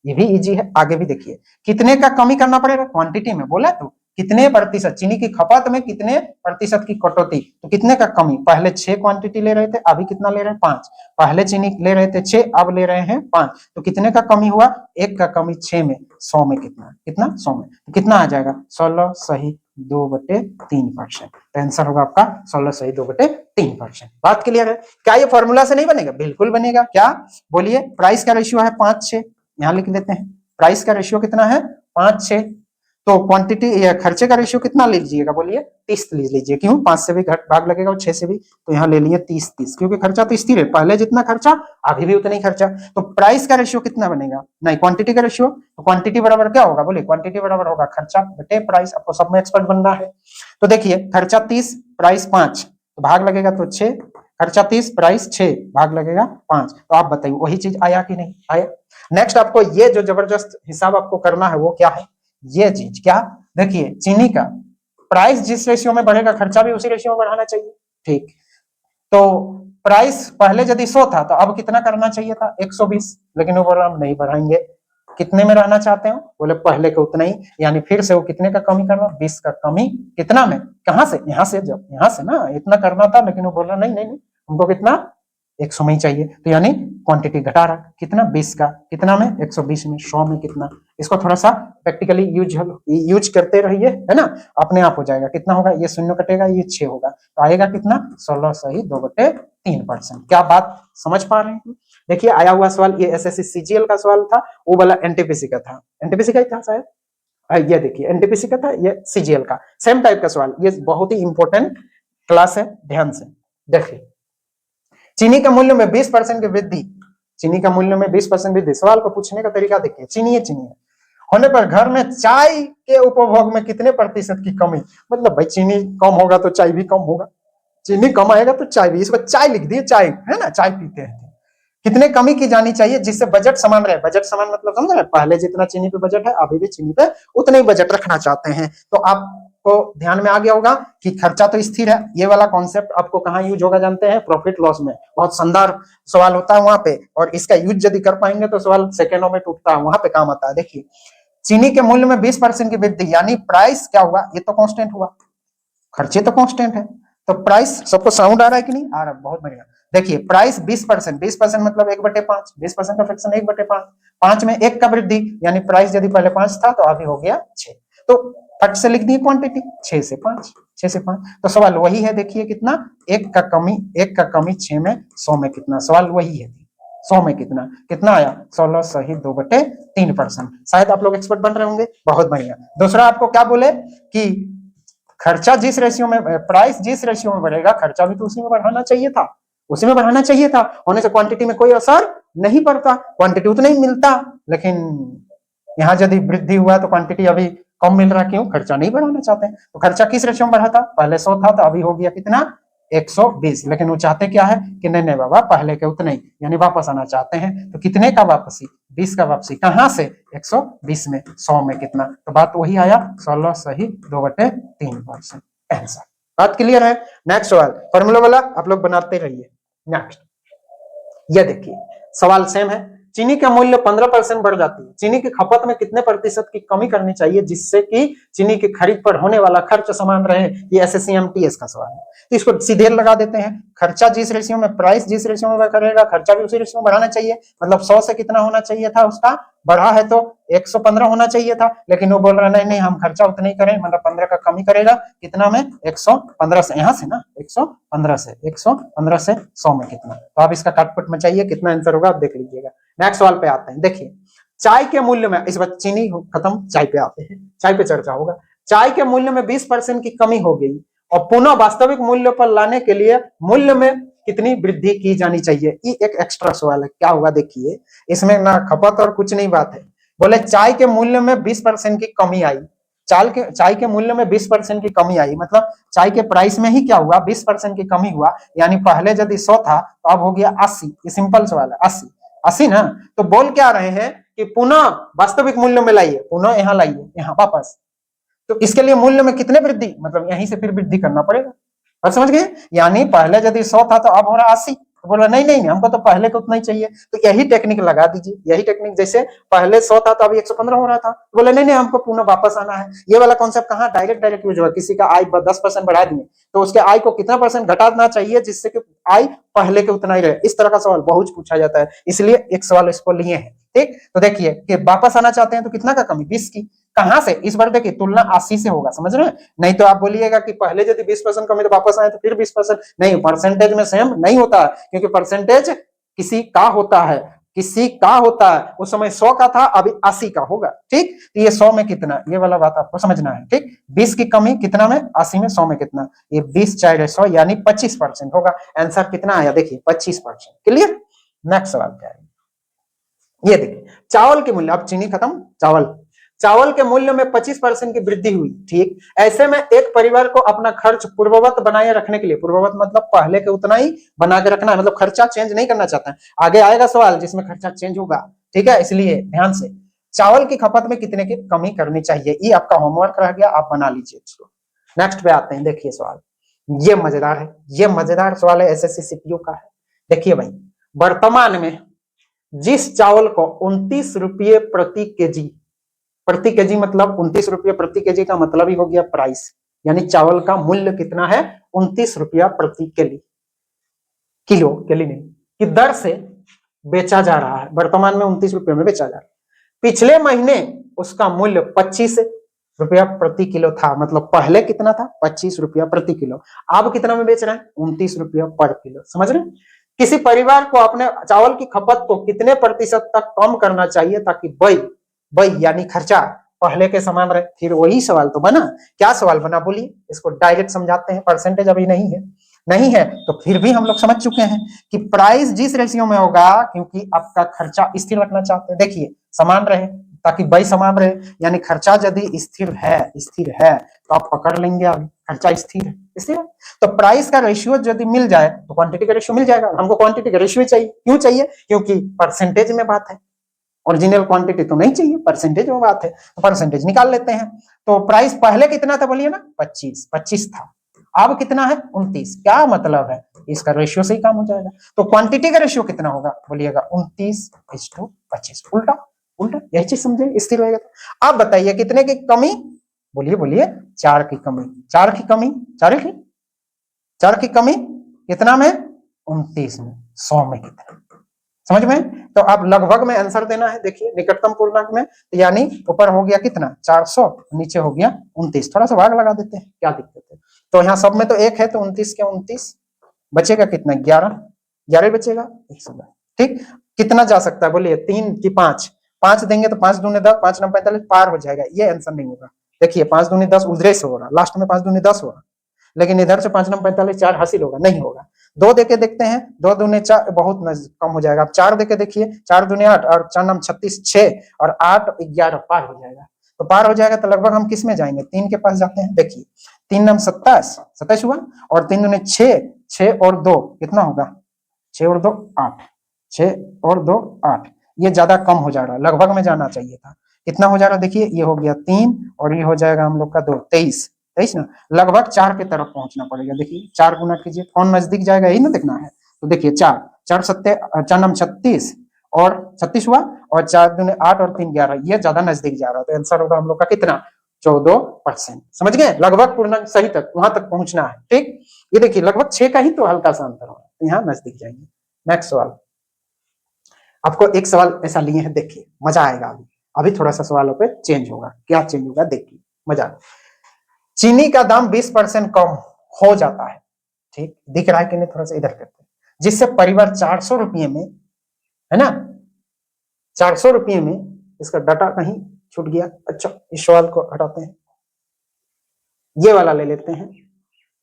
ये भी इजी है, आगे भी देखिए कितने का कमी करना पड़ेगा, क्वांटिटी में बोला तो कितने प्रतिशत चीनी की खपत में कितने प्रतिशत की कटौती, तो कितने का कमी, पहले 6 क्वांटिटी ले रहे थे, अभी कितना ले रहे हैं 5, पहले चीनी ले रहे थे 6 अब ले रहे हैं 5, तो कितने का कमी हुआ, 1 का कमी 6 में, 100 में कितना, कितना 100 में, तो कितना आ जाएगा 16 सही 2/3%। तो आंसर होगा आपका 16 सही 2/3%। बात क्लियर है, क्या ये फॉर्मूला से नहीं बनेगा, बिल्कुल बनेगा, क्या बोलिए, प्राइस का रेशियो है 5-6, यहाँ लिख देते हैं, प्राइस का रेशियो कितना है 5-6, तो क्वांटिटी या खर्चे का रेशियो कितना ले लीजिएगा, बोलिए 30 ले लीजिए, क्यों 5 से भी घट भाग लगेगा और 6 से भी, तो यहाँ ले लिए 30, क्योंकि खर्चा तो स्थिर है, पहले जितना खर्चा अभी भी उतना ही खर्चा। तो प्राइस का रेशियो कितना बनेगा, नहीं क्वांटिटी का रेशियो, तो क्वांटिटी बराबर क्या होगा, बोलिए क्वांटिटी बराबर होगा खर्चा बटे प्राइस, आपको सब में एक्सपर्ट बनना है। तो देखिए खर्चा 30 प्राइस 5, तो भाग लगेगा तो 6, खर्चा 30 प्राइस 6 भाग लगेगा 5, तो आप बताइए वही चीज आया कि नहीं आया। नेक्स्ट आपको ये जो जबरदस्त हिसाब आपको करना है वो क्या है, ये चीज क्या, देखिए चीनी का प्राइस जिस रेशियो में बढ़ेगा खर्चा भी उसी रेशियो में बढ़ाना चाहिए, ठीक। तो प्राइस पहले यदि 100 था तो अब कितना करना चाहिए था 120, लेकिन वो बोला हम नहीं बढ़ाएंगे, कितने में रहना चाहते हो, बोले पहले के उतना ही, यानी फिर से वो कितने का कमी करना, 20 का कमी, कितना में, कहां से, यहाँ से, जब यहाँ से ना इतना करना था, लेकिन वो बोल रहा नहीं नहीं नहीं हमको कितना 100 में ही चाहिए, तो यानी क्वांटिटी घटा रहा, कितना 20 का, कितना में 120 में, 100 में कितना, इसको थोड़ा सा प्रैक्टिकली यूज करते रहिए, है ना, अपने आप हो जाएगा, कितना होगा, ये 0 कटेगा, ये 6 होगा, तो आएगा कितना 16 सही 2/3%। क्या बात समझ पा रहे हैं। देखिए आया हुआ सवाल ये एसएससी सीजीएल का सवाल था, वो वाला एनटीपीसी का था, एनटीपीसी का ही था शायद, ये देखिए एनटीपीसी का था, ये सीजीएल का सेम टाइप का सवाल, ये बहुत ही इंपॉर्टेंट क्लास है, ध्यान से देखिए। चीनी के मूल्य में 20% की वृद्धि, चीनी का मूल्य में 20% वृद्धि, सवाल को पूछने का तरीका देखिए, चीनी है होने पर घर में चाय के उपभोग में कितने प्रतिशत की कमी, मतलब भाई चीनी कम होगा तो चाय भी कम होगा, चीनी कम आएगा तो चाय भी, इस पर चाय लिख दिए, चाय है ना, चाय पीते हैं, कितने कमी की जानी चाहिए जिससे बजट समान रहे, बजट समान मतलब समझ रहे, पहले जितना चीनी पे बजट है अभी भी चीनी पे उतना ही बजट रखना चाहते हैं। तो आपको ध्यान में आ गया होगा कि खर्चा तो स्थिर है, ये वाला कॉन्सेप्ट आपको कहाँ यूज होगा जानते हैं, प्रॉफिट लॉस में, बहुत शानदार सवाल होता है वहां पे, और इसका यूज यदि कर पाएंगे तो सवाल सेकेंडों में टूटता है, वहां पे काम आता है। देखिए चीनी के मूल्य में 20% की वृद्धि, यानी प्राइस क्या हुआ, ये तो कांस्टेंट हुआ, खर्चे तो कांस्टेंट है, तो प्राइस, सबको साउंड आ रहा है कि नहीं आ रहा, बहुत बढ़िया। देखिए प्राइस 20% मतलब 1/5, 20% का फ्रैक्शन 1/5, 5 में 1 का वृद्धि, यानी प्राइस यदि पहले 5 था तो अभी हो गया 6, तो फट से लिख दिए क्वांटिटी 6 से 5, 6 से 5, तो सवाल वही है। देखिए कितना, 1 का कमी 6 में 100 में कितना, सवाल वही है। 100 में कितना, कितना आया 16 सही 2/3%। शायद आप लोग एक्सपर्ट बन रहे होंगे, बहुत बढ़िया। दूसरा आपको क्या बोले कि खर्चा जिस रेशियो में, प्राइस जिस रेशियो में बढ़ेगा खर्चा भी तो उसी में बढ़ाना चाहिए था, उसी में बढ़ाना चाहिए था। होने से क्वांटिटी में कोई असर नहीं पड़ता, क्वांटिटी उतना ही मिलता। लेकिन यहाँ यदि वृद्धि हुआ तो क्वांटिटी अभी कम मिल रहा, क्यों, खर्चा नहीं बढ़ाना चाहते हैं। तो खर्चा किस रेशियो में बढ़ा था, पहले 100 था तो अभी हो गया कितना 120। लेकिन वो चाहते क्या है कि नहीं नहीं बाबा पहले के उतने ही, यानी वापस आना चाहते हैं। तो कितने का वापसी, 20 का वापसी, कहां से 120 में, 100 में कितना, तो बात वही आया 16 सही 2/3%। आंसर, बात क्लियर है। नेक्स्ट सवाल फॉर्मूला वाला आप लोग बनाते रहिए। नेक्स्ट ये देखिए सवाल सेम है। चीनी का मूल्य 15% बढ़ जाती है, चीनी की खपत में कितने प्रतिशत की कमी करनी चाहिए जिससे कि चीनी की खरीद पर होने वाला खर्च समान रहे। ये एसएससी एमटीएस का सवाल है, तो इसको सीधे लगा देते हैं। खर्चा जिस रेशियो में, प्राइस जिस रेशियो में करेगा खर्चा भी उसी रेशियो में बढ़ाना चाहिए। मतलब 100 से कितना होना चाहिए था उसका, बढ़ा है तो 115 होना चाहिए था। लेकिन वो बोल रहा है नहीं नहीं हम खर्चा उतना ही करें, मतलब 15 का कमी करेगा कितना में, 115 से, यहां से ना 115 से 100 में कितना, तो आप इसका काटपुट में चाहिए कितना आंसर होगा आप देख लीजिएगा। नेक्स्ट सवाल पे आते हैं। देखिए चाय के मूल्य में, इस बार चीनी खत्म, चाय पे आते हैं, चाय पे चर्चा होगा। चाय के मूल्य में 20% की कमी हो गई और पुनः वास्तविक मूल्य पर लाने के लिए मूल्य में कितनी वृद्धि की जानी चाहिए। ये एक एक्स्ट्रा सवाल है, क्या होगा देखिए, इसमें ना खपत और कुछ नहीं बात है। बोले चाय के मूल्य में 20% की कमी आई, चाय के मूल्य में 20% की कमी आई, मतलब चाय के प्राइस में ही क्या हुआ 20% की कमी हुआ। यानी पहले यदि 100 था तो अब हो गया 80। ये सिंपल सवाल है, 80 ना। तो बोल क्या रहे हैं कि पुनः वास्तविक मूल्य में लाइए, पुनः यहाँ लाइए, यहाँ वापस। तो इसके लिए मूल्य में कितने वृद्धि, मतलब यहीं से फिर वृद्धि करना पड़ेगा। और समझ गए, यानी पहले यदि 100 था तो अब हो रहा 80। तो बोला नहीं नहीं हमको तो पहले को उतना ही चाहिए, तो यही टेक्निक लगा दीजिए। यही टेक्निक, जैसे पहले 100 था तो अभी 115 हो रहा था, तो बोले नहीं नहीं हमको पुनः वापस आना है। ये वाला कॉन्सेप्ट कहाँ डायरेक्ट यूज हुआ, किसी का आय 10% बढ़ा दिए तो उसके आय को कितना परसेंट घटाना चाहिए जिससे कि आय पहले के उतना ही रहे। इस तरह का सवाल बहुत पूछा जाता है, इसलिए एक सवाल इसको लिए हैं। ठीक, तो देखिए कि वापस आना चाहते हैं तो कितना का कमी, 20 की, कहां से, इस बार देखिए तुलना 80 से होगा, समझ रहे हैं। नहीं तो आप बोलिएगा कि पहले यदि 20% कमी तो वापस आए तो फिर 20%, नहीं, परसेंटेज में सेम नहीं होता, क्योंकि परसेंटेज किसी का होता है, किसी का होता है। उस समय 100 का था, अभी 80 का होगा। ठीक, तो ये 100 में कितना, ये वाला बात आपको समझना है। ठीक, 20 की कमी कितना में, 80 में, 100 में कितना, ये 20 4 100 यानी 25% होगा। आंसर कितना आया देखिए 25%। क्लियर। नेक्स्ट सवाल क्या है, ये देखिए चावल के मूल्य, अब चीनी खत्म, चावल के मूल्य में 25% की वृद्धि हुई। ठीक, ऐसे में एक परिवार को अपना खर्च पूर्ववत बनाए रखने के लिए, पूर्ववत मतलब पहले के उतना ही बना के रखना है, मतलब खर्चा चेंज नहीं करना चाहता है। आगे आएगा सवाल जिसमें खर्चा चेंज होगा, ठीक है, इसलिए ध्यान से। चावल की खपत में कितने की कमी करनी चाहिए, ये आपका होमवर्क रह गया, आप बना लीजिए इसको। नेक्स्ट पे आते हैं। देखिए सवाल ये मजेदार है, ये मजेदार सवाल है, एसएससी सीपीयू का है। देखिए भाई, वर्तमान में जिस चावल को 29 रुपये प्रति केजी मतलब 29 रुपये प्रति केजी का मतलब ही हो गया प्राइस, यानी चावल का मूल्य कितना है 29 रुपया प्रति किलो नहीं, कि दर से बेचा जा रहा है। वर्तमान में 29 रुपये में बेचा जा रहा है। पिछले महीने उसका मूल्य 25 रुपया प्रति किलो था, मतलब पहले कितना था 25 रुपया प्रति किलो, अब कितना में बेच रहे हैं 29 रुपया पर किलो। समझ रहे हैं। किसी परिवार को अपने चावल की खपत को कितने प्रतिशत तक कम करना चाहिए ताकि व्यय यानी खर्चा पहले के समान रहे। फिर वही सवाल तो बना, क्या सवाल बना बोलिए, इसको डायरेक्ट समझाते हैं। परसेंटेज अभी नहीं है तो फिर भी हम लोग समझ चुके हैं कि प्राइस जिस रेशियो में होगा, क्योंकि आपका खर्चा स्थिर रखना चाहते हैं, देखिए समान रहे ताकि व्यय समान रहे, यानी खर्चा यदि स्थिर है तो आप पकड़ लेंगे, अभी खर्चा स्थिर है, तो प्राइस का रेशियो यदि मिल जाए तो क्वांटिटी का रेशियो मिल जाएगा। हमको क्वांटिटी का रेशियो चाहिए, क्यों चाहिए, क्योंकि परसेंटेज में बात है, ओरिजिनल क्वांटिटी तो नहीं चाहिए, परसेंटेज में बात है, तो परसेंटेज निकाल लेते हैं। तो प्राइस पहले कितना था बोलिए ना, 25 था, अब कितना है 29। क्या मतलब है, इसका रेशियो से ही काम हो जाएगा। तो क्वांटिटी का रेशियो कितना होगा बोलिएगा 29:25, उल्टा यही चीज समझे, स्थिर रहेगा। आप बताइए कितने की कमी, बोलिए 4 की कमी, 4 की कमी कितना में 29 में, 100 में कितना, समझ में। तो आप लगभग में आंसर देना है। देखिए निकटतम पूर्णांक में, यानी ऊपर हो गया कितना 400, नीचे हो गया 29, थोड़ा सा भाग लगा देते हैं, क्या दिक्कत है। तो यहाँ सब में तो 1 है, तो 29 के 29 बचेगा कितना, 11, 11 बचेगा 110। ठीक, कितना जा सकता है बोलिए, 3 की 5, 5 देंगे तो 5 दूनी 10, 5 9 45 पार हो जाएगा, ये आंसर नहीं होगा। देखिए 5 दूनी 10 उधरे से हो रहा, लास्ट में 5 दूनी 10 हो रहा, लेकिन इधर से 5 9 45 4 हासिल होगा, नहीं होगा। 2 देके देखते हैं, 2 दूनी 4 बहुत कम हो जाएगा। 4 देके देखिए, 4 दूनी 8 और 4 9 36 6 और 8 11 पार हो जाएगा। तो पार हो जाएगा तो लगभग हम किस में जाएंगे, 3 के पास जाते हैं। देखिए 3 9 27, 27 हुआ, और 3 दूनी 6, 6 और 2 कितना होगा, 6 और 2 8, 6 और 2 8, ये ज्यादा कम हो जा रहा है, लगभग में जाना चाहिए था। कितना हो जा रहा है देखिए, ये हो गया 3 और ये हो जाएगा हम लोग का 2, 23, 23 ना, लगभग 4 की तरफ पहुंचना पड़ेगा। देखिए 4 गुना कीजिए, कौन नजदीक जाएगा यही ना देखना है। तो देखिए 4 4 सत्ते 4 9 36 और 36 हुआ, और 4 दूनी 8 और 3 11, ये ज्यादा नजदीक जा रहा है। तो आंसर होगा हम लोग का कितना, 14%। समझ गए, लगभग पूर्णांक सही तक वहां तक पहुंचना है। ठीक, ये देखिए लगभग 6 का ही तो हल्का सा अंतर होगा, यहाँ नजदीक जाएंगे। नेक्स्ट सवाल, आपको एक सवाल ऐसा लिए हैं, देखिए मजा आएगा। अभी अभी थोड़ा सा सवालों पे चेंज होगा, क्या चेंज होगा देखिए, मजा। चीनी का दाम 20% कम हो जाता है, ठीक दिख रहा है कि नहीं, थोड़ा सा इधर करते हैं, जिससे परिवार 400 रुपये में, है ना, 400 रुपये में, इसका डाटा कहीं छूट गया। अच्छा इस सवाल को हटाते हैं, ये वाला ले लेते हैं,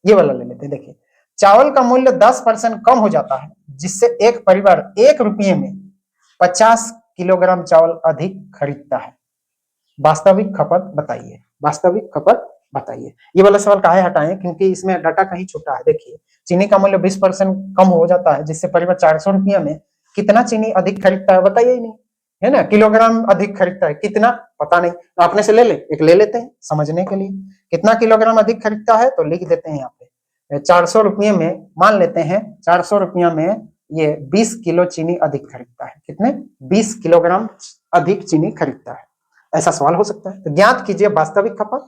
ये वाला ले लेते हैं। देखिए चावल का मूल्य 10% कम हो जाता है, जिससे एक परिवार 1 रुपये में 50 किलोग्राम चावल अधिक खरीदता है। वास्तविक खपत बताइए, वास्तविक खपत बताइए। ये वाला सवाल काहे हटाएं, क्योंकि इसमें डाटा कहीं छूटा है। देखिए चीनी का मूल्य 20% कम हो जाता है, जिससे परिवार 400 रुपये में कितना चीनी अधिक खरीदता है, बताइए ही नहीं, है ना, किलोग्राम अधिक खरीदता है, कितना पता नहीं, तो अपने से ले ले, एक ले लेते हैं समझने के लिए, कितना किलोग्राम अधिक खरीदता है, तो लिख देते हैं यहाँ पे 400 रुपये में, मान लेते हैं 400 रुपये में ये 20 किलो चीनी अधिक खरीदता है। कितने, 20 किलोग्राम अधिक चीनी खरीदता है, ऐसा सवाल हो सकता है। तो ज्ञात कीजिए वास्तविक खपत,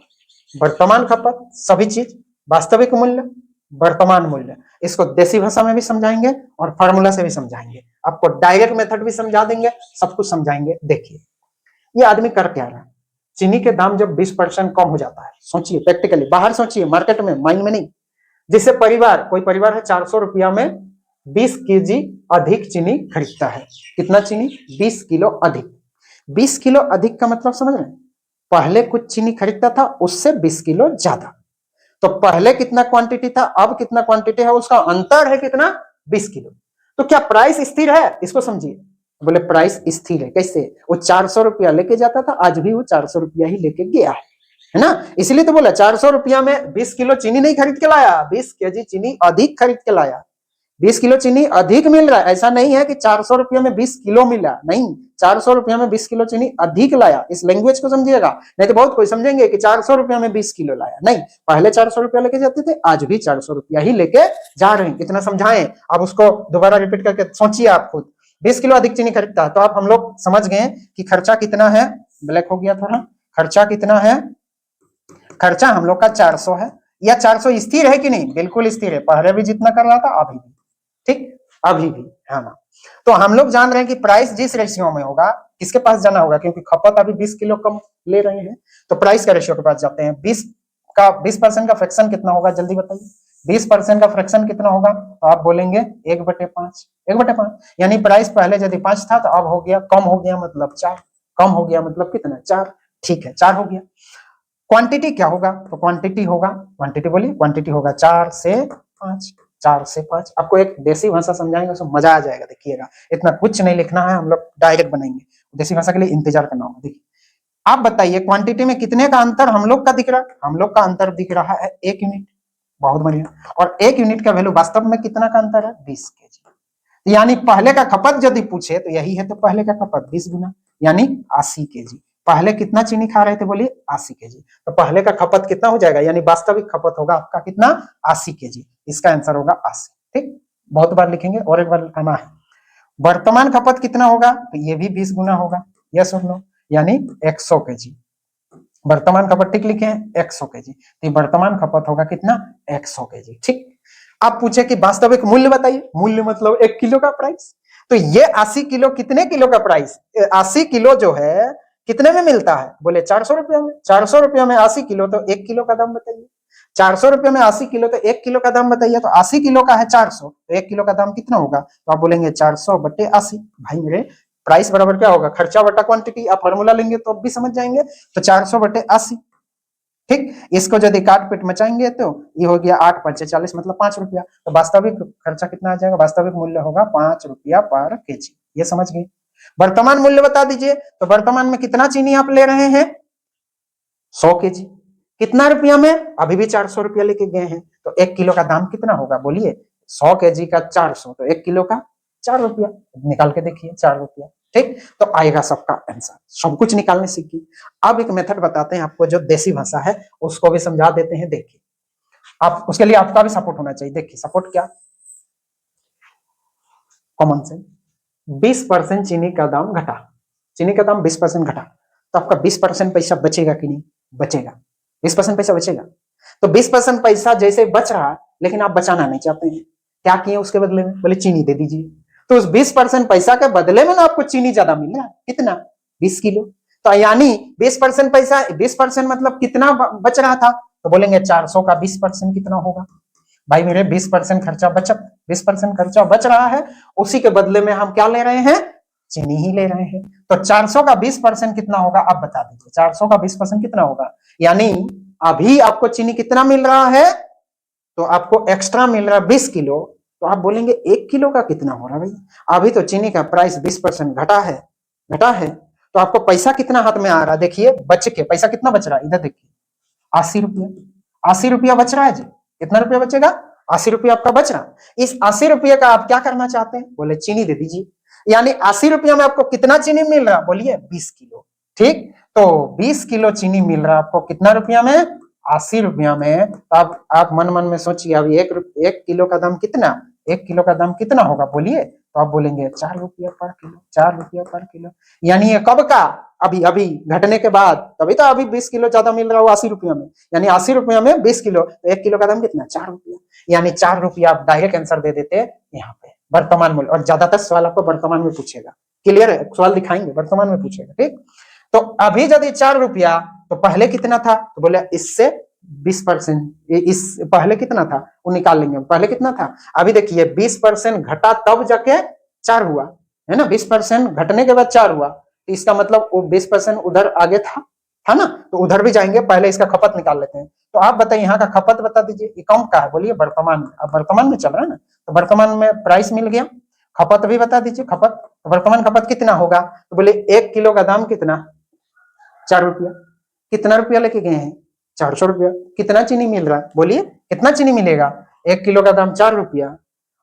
वर्तमान खपत, सभी चीज, वास्तविक मूल्य, वर्तमान मूल्य। इसको देसी भाषा में भी समझाएंगे और फॉर्मूला से भी समझाएंगे, आपको डायरेक्ट मेथड भी समझा देंगे, सब कुछ समझाएंगे। देखिए ये आदमी कर क्या रहा है, चीनी के दाम जब 20% कम हो जाता है, सोचिए प्रैक्टिकली, बाहर सोचिए, मार्केट में, माइंड में नहीं, जिससे परिवार, कोई परिवार है 400 रुपया में 20 केजी अधिक चीनी खरीदता है। कितना चीनी, 20 किलो अधिक। 20 किलो अधिक का मतलब समझ रहे हैं, पहले कुछ चीनी खरीदता था उससे 20 किलो ज्यादा, तो पहले कितना क्वांटिटी था, अब कितना क्वांटिटी है, उसका अंतर है कितना, 20 किलो। तो क्या प्राइस स्थिर है, इसको समझिए। बोले प्राइस स्थिर है, कैसे, वो 400 रुपया लेके जाता था, आज भी वो 400 रुपया ही लेके गया है ना, इसलिए तो बोला 400 रुपया में 20 किलो चीनी नहीं खरीद के लाया, 20 केजी चीनी अधिक खरीद के लाया। 20 किलो चीनी अधिक मिल रहा है, ऐसा नहीं है कि 400 रुपया में 20 किलो मिला, नहीं, 400 रुपया में 20 किलो चीनी अधिक लाया, इस लैंग्वेज को समझिएगा। नहीं तो बहुत कोई समझेंगे कि 400 रुपया में 20 किलो लाया, नहीं, पहले 400 रुपया लेके जाते थे, आज भी 400 रुपया ही लेके जा रहे हैं। कितना समझाएं, अब उसको दोबारा रिपीट करके सोचिए आप खुद। 20 किलो अधिक चीनी खरीदता है, तो आप हम लोग समझ गए कि खर्चा कितना है, ब्लैक हो गया थोड़ा, खर्चा कितना है, खर्चा हम लोग का 400 है। या 400 स्थिर है कि नहीं, बिल्कुल स्थिर है, पहले भी जितना कर रहा था अभी भी, ठीक, अभी भी है ना। तो हम लोग जान रहे हैं कि प्राइस जिस रेशियो में होगा, किसके पास जाना होगा, क्योंकि खपत अभी 20 किलो कम ले रहे हैं, तो प्राइस का रेशियो के पास जाते हैं। 20% का फ्रैक्शन कितना होगा, जल्दी बताइए, 20% का फ्रैक्शन कितना होगा, तो आप बोलेंगे 1/5, 1/5, यानी प्राइस पहले यदि 5 था तो अब हो गया, कम हो गया मतलब 4, कम हो गया मतलब कितना, 4, ठीक है 4 हो गया। क्वांटिटी क्या होगा, तो क्वांटिटी होगा, क्वांटिटी बोलिए, क्वांटिटी होगा 4 से 5, 4 से 5। आपको एक देसी भाषा समझाएंगे, उसमें मजा आ जाएगा, देखिएगा, इतना कुछ नहीं लिखना है, हम लोग डायरेक्ट बनाएंगे, देसी भाषा के लिए इंतजार करना होगा। देखिए आप बताइए क्वांटिटी में कितने का अंतर हम लोग का दिख रहा है, हम लोग का अंतर दिख रहा है 1 यूनिट, बहुत बढ़िया, और 1 यूनिट का वैल्यू वास्तव में कितना का अंतर है, 20 केजी, यानी पहले का खपत यदि पूछे तो यही है, तो पहले का खपत 20 गुना, यानी 80 केजी। पहले कितना चीनी खा रहे थे, बोलिए 80 केजी, तो पहले का खपत कितना हो जाएगा, यानी वास्तविक खपत होगा आपका कितना, 80 केजी, इसका आंसर होगा 80। ठीक, बहुत बार लिखेंगे और एक बार आना है। वर्तमान खपत कितना होगा, तो ये भी 20 गुना होगा, यस और नो, यानी 100 केजी। वर्तमान खपत ठीक लिखे हैं 100 केजी, तो वर्तमान खपत होगा कितना, 100 केजी। ठीक, आप पूछे कि वास्तविक मूल्य बताइए, मूल्य मतलब 1 किलो का प्राइस, तो ये 80 किलो कितने किलो का प्राइस, 80 किलो जो है कितने में मिलता है, बोले 400 रुपया में, 400 रुपया में 80 किलो, तो 1 किलो का दाम बताइए। 400 रुपये में 80 किलो, तो 1 किलो का दाम बताइए। तो 80 किलो का है 400, तो 1 किलो का दाम कितना होगा? तो आप बोलेंगे 400 बटे 80। भाई मेरे प्राइस बराबर क्या होगा? खर्चा बटा क्वांटिटी। आप फॉर्मूला लेंगे तो अब भी समझ जाएंगे। तो 400 बटे 80, ठीक। इसको यदि काट पीट मचाएंगे तो ये हो गया 8 5 40, मतलब 5 रुपया। तो वास्तविक खर्चा कितना आ जाएगा? वास्तविक मूल्य होगा 5 रुपया पर केजी। ये समझ गए। वर्तमान मूल्य बता दीजिए। तो वर्तमान में कितना चीनी आप ले रहे हैं? 100 केजी। कितना रुपया में? अभी भी 400 रुपया लेके गए हैं। तो 1 किलो का दाम कितना होगा बोलिए? 100 केजी का 400, तो 1 किलो का 4 रुपया। निकाल के देखिए, 4 रुपया, ठीक। तो आएगा सबका आंसर। सब कुछ निकालने सीखिए। अब एक मेथड बताते हैं आपको जो देसी भाषा है, उसको भी समझा देते हैं। देखिए, आप उसके लिए आपका भी सपोर्ट होना चाहिए। देखिए सपोर्ट क्या? Common sense. 20% चीनी का दाम घटा, चीनी का दाम 20% घटा, तो आपका 20% पैसा बचेगा कि नहीं? बचेगा। 20% पैसा बचेगा। तो 20% पैसा जैसे बच रहा, लेकिन आप बचाना नहीं चाहते हैं, क्या किए उसके बदले में? बोले चीनी दे दीजिए। तो उस 20% पैसा के बदले में ना आपको चीनी ज्यादा मिल रहा है। कितना? 20 किलो। तो यानी 20% पैसा, 20% मतलब कितना बच रहा था? तो बोलेंगे 400 का 20% कितना होगा? भाई मेरे 20% खर्चा बचत, 20% खर्चा बच रहा है, उसी के बदले में हम क्या ले रहे हैं? चीनी ही ले रहे हैं। तो 400 का 20% कितना होगा? आप बता दीजिए। 400 का 20% कितना होगा? यानी अभी आपको चीनी कितना मिल रहा है? तो आपको एक्स्ट्रा मिल रहा है 20 किलो। तो आप बोलेंगे 1 किलो का कितना हो रहा है भाई? अभी तो चीनी का प्राइस 20% घटा है, घटा है। तो आपको पैसा कितना हाथ में आ रहा है? देखिए बच के पैसा कितना बच रहा है, इधर देखिए 80 रुपया। 80 रुपया बच रहा है जी। कितना रुपया बचेगा? 80 रुपया आपका बच रहा। इस 80 रुपये का आप क्या करना चाहते हैं? बोले चीनी दे दीजिए। यानी 80 रुपया में आपको कितना चीनी मिल रहा? बोलिए 20 किलो, ठीक। तो 20 किलो चीनी मिल रहा आपको कितना रुपया में? 80 रुपया में। तो आप मन मन में सोचिए, अभी 1 किलो का दाम कितना? 1 किलो का दाम कितना होगा बोलिए? तो आप बोलेंगे 4 रुपया पर किलो, 4 रुपया पर किलो। यानी ये कब का? अभी अभी घटने के बाद। तभी तो अभी 20 किलो ज्यादा मिल रहा हो 80 रुपया में। यानी 80 रुपया में 20 किलो, तो 1 किलो का दाम कितना? 4 रुपया। यानी 4 रुपया आप डायरेक्ट आंसर दे देते यहाँ पे, वर्तमान मूल्य। और ज्यादातर सवाल आपको वर्तमान में पूछेगा। क्लियर है? सवाल दिखाएंगे, वर्तमान में पूछेगा, ठीक। तो अभी यदि 4 रुपया, तो पहले कितना था? तो बोले इससे 20%, इस पहले कितना था वो निकाल लेंगे। पहले कितना था? अभी देखिए 20% घटा तब जाके 4 हुआ, है ना। 20% घटने के बाद 4 हुआ, तो इसका मतलब वो 20% उधर आगे था ना। तो उधर भी जाएंगे, पहले इसका खपत निकाल लेते हैं। तो आप बताइए यहाँ का खपत बता दीजिए। ये कौन का है बोलिए? वर्तमान में। अब वर्तमान में चल रहा है ना, तो वर्तमान में प्राइस मिल गया। खपत भी बता दीजिए। खपत, तो वर्तमान खपत कितना होगा? तो बोले 1 किलो का दाम कितना? 4 रुपया। कितना रुपया लेके गए हैं? 400 रुपया। कितना चीनी मिल रहा है बोलिए? कितना चीनी मिलेगा? 1 किलो का दाम 4 रुपया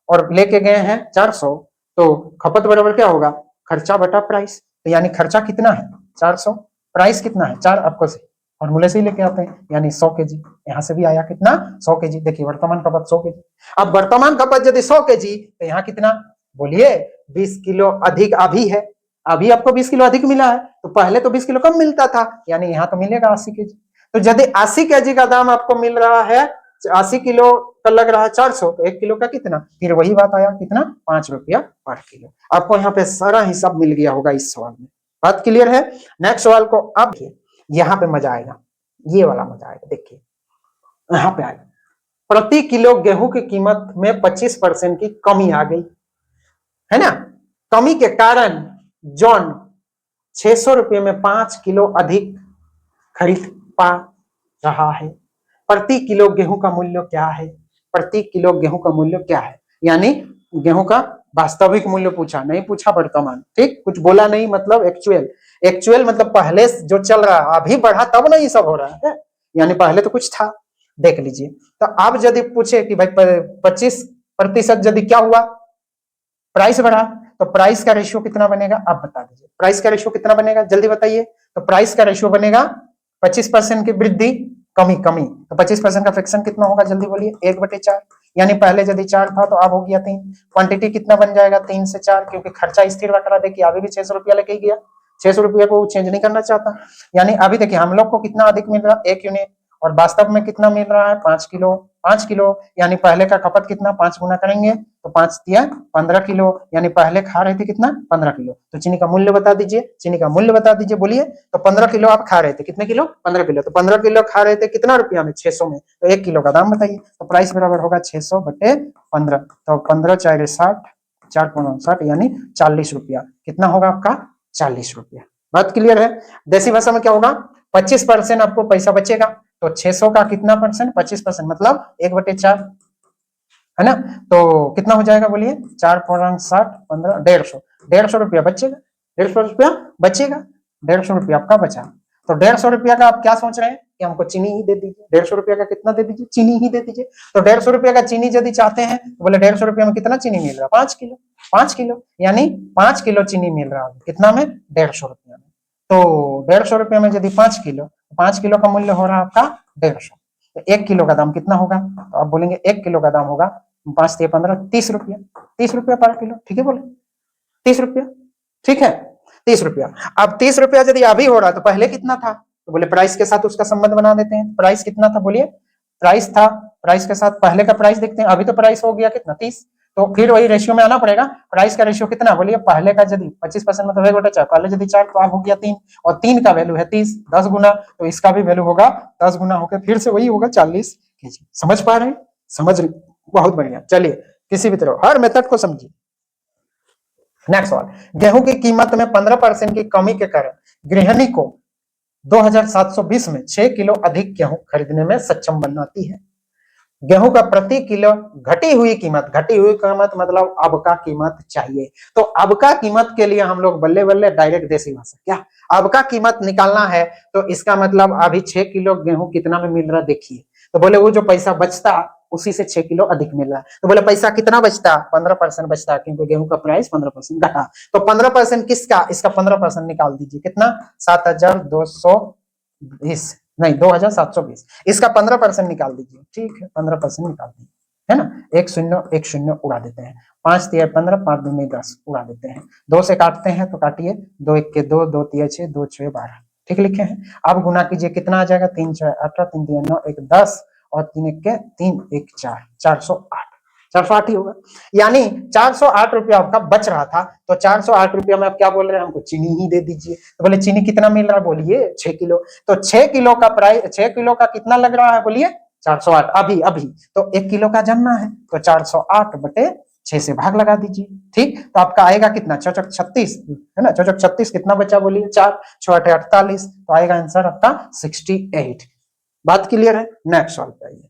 और लेके गए हैं 400, तो खपत बराबर क्या होगा? खर्चा बटा प्राइस। तो यानी खर्चा कितना है? 400, प्राइस कितना है? 4। आपको से फॉर्मूले से ही लेके आते हैं, यानी 100 केजी। यहाँ से भी आया कितना? 100 केजी। देखिए वर्तमान खपत 100 केजी। अब वर्तमान खपत यदि 100 केजी, तो यहाँ कितना बोलिए? 20 किलो अधिक अभी है। अभी आपको 20 किलो अधिक मिला है, तो पहले तो 20 किलो कम मिलता था, यानी यहाँ तो मिलेगा 80 केजी। तो यदि 80 केजी का दाम आपको मिल रहा है, 80 किलो का लग रहा है 400, तो 1 किलो का कितना? फिर वही बात आया, कितना? 5 रुपया पर किलो। आपको यहाँ पे सारा हिसाब मिल गया होगा इस सवाल में। बात क्लियर है? नेक्स्ट सवाल को अब यहाँ पे मजा आएगा, ये वाला मजा आएगा। देखिए यहाँ पे आएगा, प्रति किलो गेहूं की कीमत में 25% की कमी आ गई, है ना। कमी के कारण जॉन 600 रुपये में 5 किलो अधिक खरीद पा रहा है। प्रति किलो गेहूं का मूल्य क्या है? प्रति किलो गेहूं का मूल्य क्या है? यानी गेहूं का वास्तविक मूल्य पूछा, नहीं पूछा वर्तमान, ठीक। कुछ बोला नहीं, मतलब एक्चुअल। एक्चुअल मतलब पहले जो चल रहा है, अभी बढ़ा तब ना ये सब हो रहा है, यानी पहले तो कुछ था। देख लीजिए। तो अब यदि पूछे कि भाई 25% यदि क्या हुआ? प्राइस बढ़ा, तो प्राइस का रेशियो कितना बनेगा? आप बता दीजिए। प्राइस का रेशियो कितना बनेगा जल्दी बताइए। तो प्राइस का रेशियो बनेगा 25% की वृद्धि, कमी कमी, तो 25% का फ्रैक्शन कितना होगा जल्दी बोलिए? 1/4। यानी पहले यदि 4 था तो अब हो गया 3। क्वांटिटी कितना बन जाएगा? 3 से 4, क्योंकि खर्चा स्थिर रख रहा। देखिए अभी भी 600 रुपया लेके गया, 600 रुपया को चेंज नहीं करना चाहता। यानी अभी देखिए हम लोग को कितना अधिक मिल रहा? 1 यूनिट, और वास्तव में कितना मिल रहा है 5 किलो। 5 किलो यानी पहले का खपत कितना, 5 गुना करेंगे तो 5 दिया 15 किलो, यानी पहले खा रहे थे कितना 15 किलो। तो चीनी का मूल्य बता दीजिए, चीनी का मूल्य बता दीजिए, बोलिए। तो 15 किलो आप खा रहे थे, कितने किलो 15 किलो। तो 15 किलो खा रहे थे कितना रुपया में 600 में, तो 1 किलो का दाम बताइए। तो प्राइस बराबर होगा 600 बटे 15। तो 15 4 60, 4 60 यानी 40 रुपया। कितना होगा आपका 40 रुपया। बात क्लियर है। देसी भाषा में क्या होगा 25% आपको पैसा बचेगा। तो 600 का कितना परसेंट 25% मतलब 1/4 है ना। तो कितना हो जाएगा बोलिए 4 60 15 150, 150 रुपया बचेगा। 150 रुपया बचेगा, 150 रुपया आपका बचा। तो 150 रुपया का आप क्या सोच रहे हैं कि हमको चीनी ही दे दीजिए। 150 रुपया का कितना दे दीजिए, चीनी ही दे दीजिए। तो 150 रुपया का चीनी यदि चाहते हैं तो बोले 150 रुपया में कितना चीनी मिल रहा है 5 किलो। 5 किलो यानी 5 किलो चीनी मिल रहा है कितना में 150 रुपया में। तो 150 रुपया में यदि 5 किलो, 5 किलो का मूल्य हो रहा है आपका 150। तो 1 किलो का दाम कितना होगा, तो आप बोलेंगे 1 किलो का दाम होगा 5 से 15 30 रुपया। 30 रुपया पर किलो, ठीक है बोले 30 रुपया, ठीक है 30 रुपया। अब 30 रुपया यदि अभी हो रहा तो पहले कितना था, तो बोले प्राइस के साथ उसका संबंध बना देते हैं। प्राइस कितना था बोलिए, प्राइस था, प्राइस के साथ पहले का प्राइस देखते हैं। अभी तो प्राइस हो गया कितना 30, तो फिर वही रेशियो में आना पड़ेगा। प्राइस का रेशियो कितना बोलिए, पहले का यदि 25% मतलब 1/4, पहले यदि 4 तो आप हो गया 3, और 3 का वैल्यू है 30, 10 गुना, तो इसका भी वैल्यू होगा 10 गुना होकर फिर से वही होगा 40 केजी। समझ पा रहे हैं, समझ रहे, बहुत बढ़िया। चलिए किसी भी तरह हर मेथड को समझिए। नेक्स्ट सवाल, गेहूं की कीमत में 15% की कमी के कारण गृहिणी को 2720 में 6 किलो अधिक गेहूं खरीदने में सक्षम बनाती है। गेहूं का प्रति किलो घटी हुई कीमत मतलब अब का कीमत चाहिए। तो अब का कीमत के लिए हम लोग बल्ले बल्ले डायरेक्ट देसी भाषा, क्या अब का कीमत निकालना है, तो इसका मतलब अभी 6 किलो गेहूं कितना में मिल रहा देखिए। तो बोले वो जो पैसा बचता उसी से 6 किलो अधिक मिल रहा है। तो बोले पैसा कितना बचता 15% बचता, क्योंकि गेहूं का प्राइस 15% घटा। तो 15% किसका, इसका 15% निकाल दीजिए, कितना 7220 नहीं 2720, इसका 15% निकाल दीजिए। ठीक है 15% निकाल दीजिए, है ना। 1 शून्य उड़ा देते हैं, 5 तिया 15, 5 दूनी 10 उड़ा देते हैं। 2 से काटते हैं तो काटिए, 2 1 के 2, 2 तिया 6, 2 6 12, ठीक लिखे हैं। अब गुना कीजिए, कितना आ जाएगा 3 6 18, 3 तिया 9, 1 10 और 3 1 के 3 1 4, 408, 408 ही होगा। यानी 408 रुपया आपका बच रहा था। तो 408 रुपया में आप क्या बोल रहे हैं, हमको चीनी ही दे दीजिए। तो बोले चीनी कितना मिल रहा है बोलिए 6 किलो। तो 6 किलो का प्राइस, 6 किलो का कितना लग रहा है बोलिए 408 अभी अभी। तो 1 किलो का जानना है तो 408 बटे 6 से भाग लगा दीजिए। ठीक, तो आपका आएगा कितना 4 36 है ना। 4 36 कितना बचा बोलिए 4 6 8 48, तो आएगा आंसर आपका 68। बात क्लियर है। नेक्स्ट सवाल पे आइए।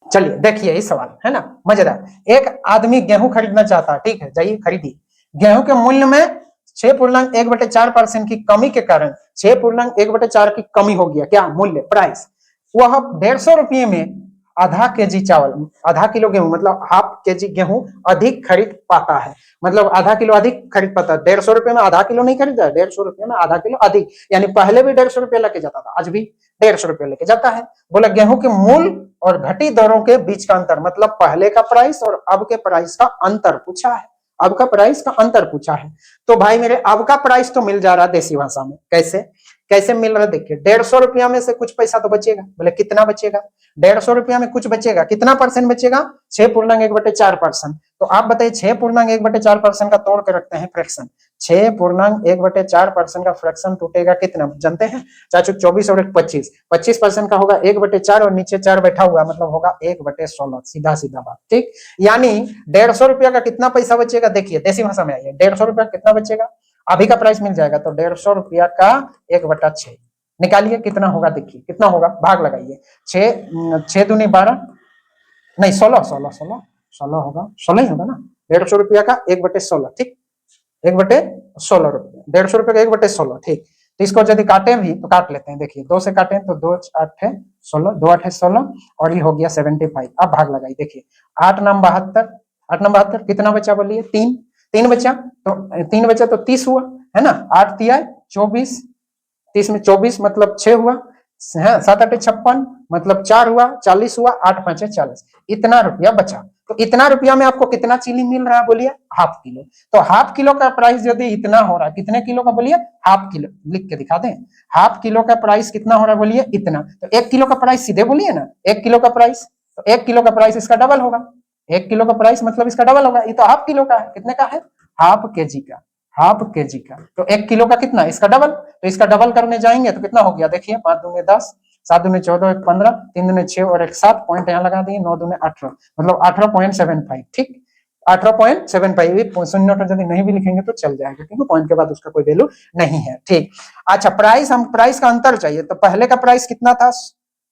चलिए देखिए इस सवाल है ना मजेदार। एक आदमी गेहूं खरीदना चाहता है, ठीक है जाइए खरीदिए। गेहूं के मूल्य में 6.1/4% की कमी के कारण 6.1/4 की कमी हो गया, क्या मूल्य प्राइस। वह 150 रुपये में आधा केजी चावल, आधा किलो गेहूं मतलब हाफ केजी गेहूं अधिक खरीद पाता है। मतलब आधा किलो अधिक खरीद पाता है। 150 रुपये में आधा किलो नहीं खरीदा है, 150 रुपये में आधा किलो अधिक, यानी पहले भी 150 रुपये लेके जाता था, आज भी 150 रुपये लेके जाता है। बोला गेहूं के मूल और घटी दरों के बीच का अंतर, मतलब पहले का प्राइस और अब के प्राइस का अंतर पूछा है। अब का प्राइस का अंतर पूछा है। तो भाई मेरे अब का प्राइस तो मिल जा रहा है देसी भाषा में, कैसे कैसे मिल रहा है देखिए। 150 रुपया में से कुछ पैसा तो बचेगा। बोले कितना बचेगा, 150 रुपया में कुछ बचेगा, कितना परसेंट बचेगा 6.1/4%। तो आप बताइए 6.1/4% का तोड़ के रखते हैं फ्रैक्शन, 6.1/4% का फ्रैक्शन टूटेगा कितना जानते हैं, 4 24 और 1 25, 25% का होगा 1/4 और नीचे 4 बैठा हुआ मतलब होगा 1/16, सीधा सीधा बात। ठीक, यानी 150 रुपया का कितना पैसा बचेगा देखिए देसी भाषा में आइए। 150 रुपया कितना बचेगा, अभी का प्राइस मिल जाएगा तो 150 रुपया का 1/6 निकालिए, कितना होगा देखिए कितना होगा, भाग लगाइए। 6 दूनी 12 नहीं 16 16 16 16 होगा, 16 ही होगा ना। 150 रुपया का 1/16, ठीक 1/16 रुपया, 150 रुपया का 1/16, ठीक। तो इसको यदि काटे भी तो काट लेते हैं, देखिए 2 से काटे तो 2 8 16, 2 8 16 और ये हो गया 75। अब भाग लगाई देखिए, 8 9 72, 8 9 72 कितना बचा बोलिए 3, 3 बचा तो 3 बचा तो 30 हुआ है ना। 8 तिया 24, 30 में 24 मतलब 6 हुआ, है 7 8 56, मतलब 4 हुआ 40 हुआ, 8 5 40, इतना रुपया बचा। तो इतना रुपया में आपको कितना चीनी मिल रहा है बोलिए, हाफ किलो। तो हाफ किलो का प्राइस यदि इतना हो रहा है, कितने किलो का बोलिए, हाफ किलो, लिख के दिखा दें, हाफ किलो का प्राइस कितना हो रहा है बोलिए, इतना। तो 1 किलो का प्राइस सीधे बोलिए ना, 1 किलो का प्राइस, तो 1 किलो का प्राइस इसका डबल होगा, 1 किलो का प्राइस मतलब इसका डबल होगा। ये तो हाफ किलो का है, कितने का है, हाफ केजी का, हाफ केजी का। तो 1 किलो का कितना, इसका डबल, तो इसका डबल करने जाएंगे तो कितना हो गया, देखिए 5 दूने 10, 7 दूने 14, 1 15, 3 दूने 6 और 1 7, पॉइंट यहाँ लगा दिए, 9 दूने 18, मतलब 18.75, ठीक, 18.75। शून्य यदि नहीं भी लिखेंगे तो चल जाएगा, क्योंकि पॉइंट के बाद उसका कोई वैल्यू नहीं है, ठीक। अच्छा, प्राइस, हम प्राइस का अंतर चाहिए, तो पहले का प्राइस कितना था,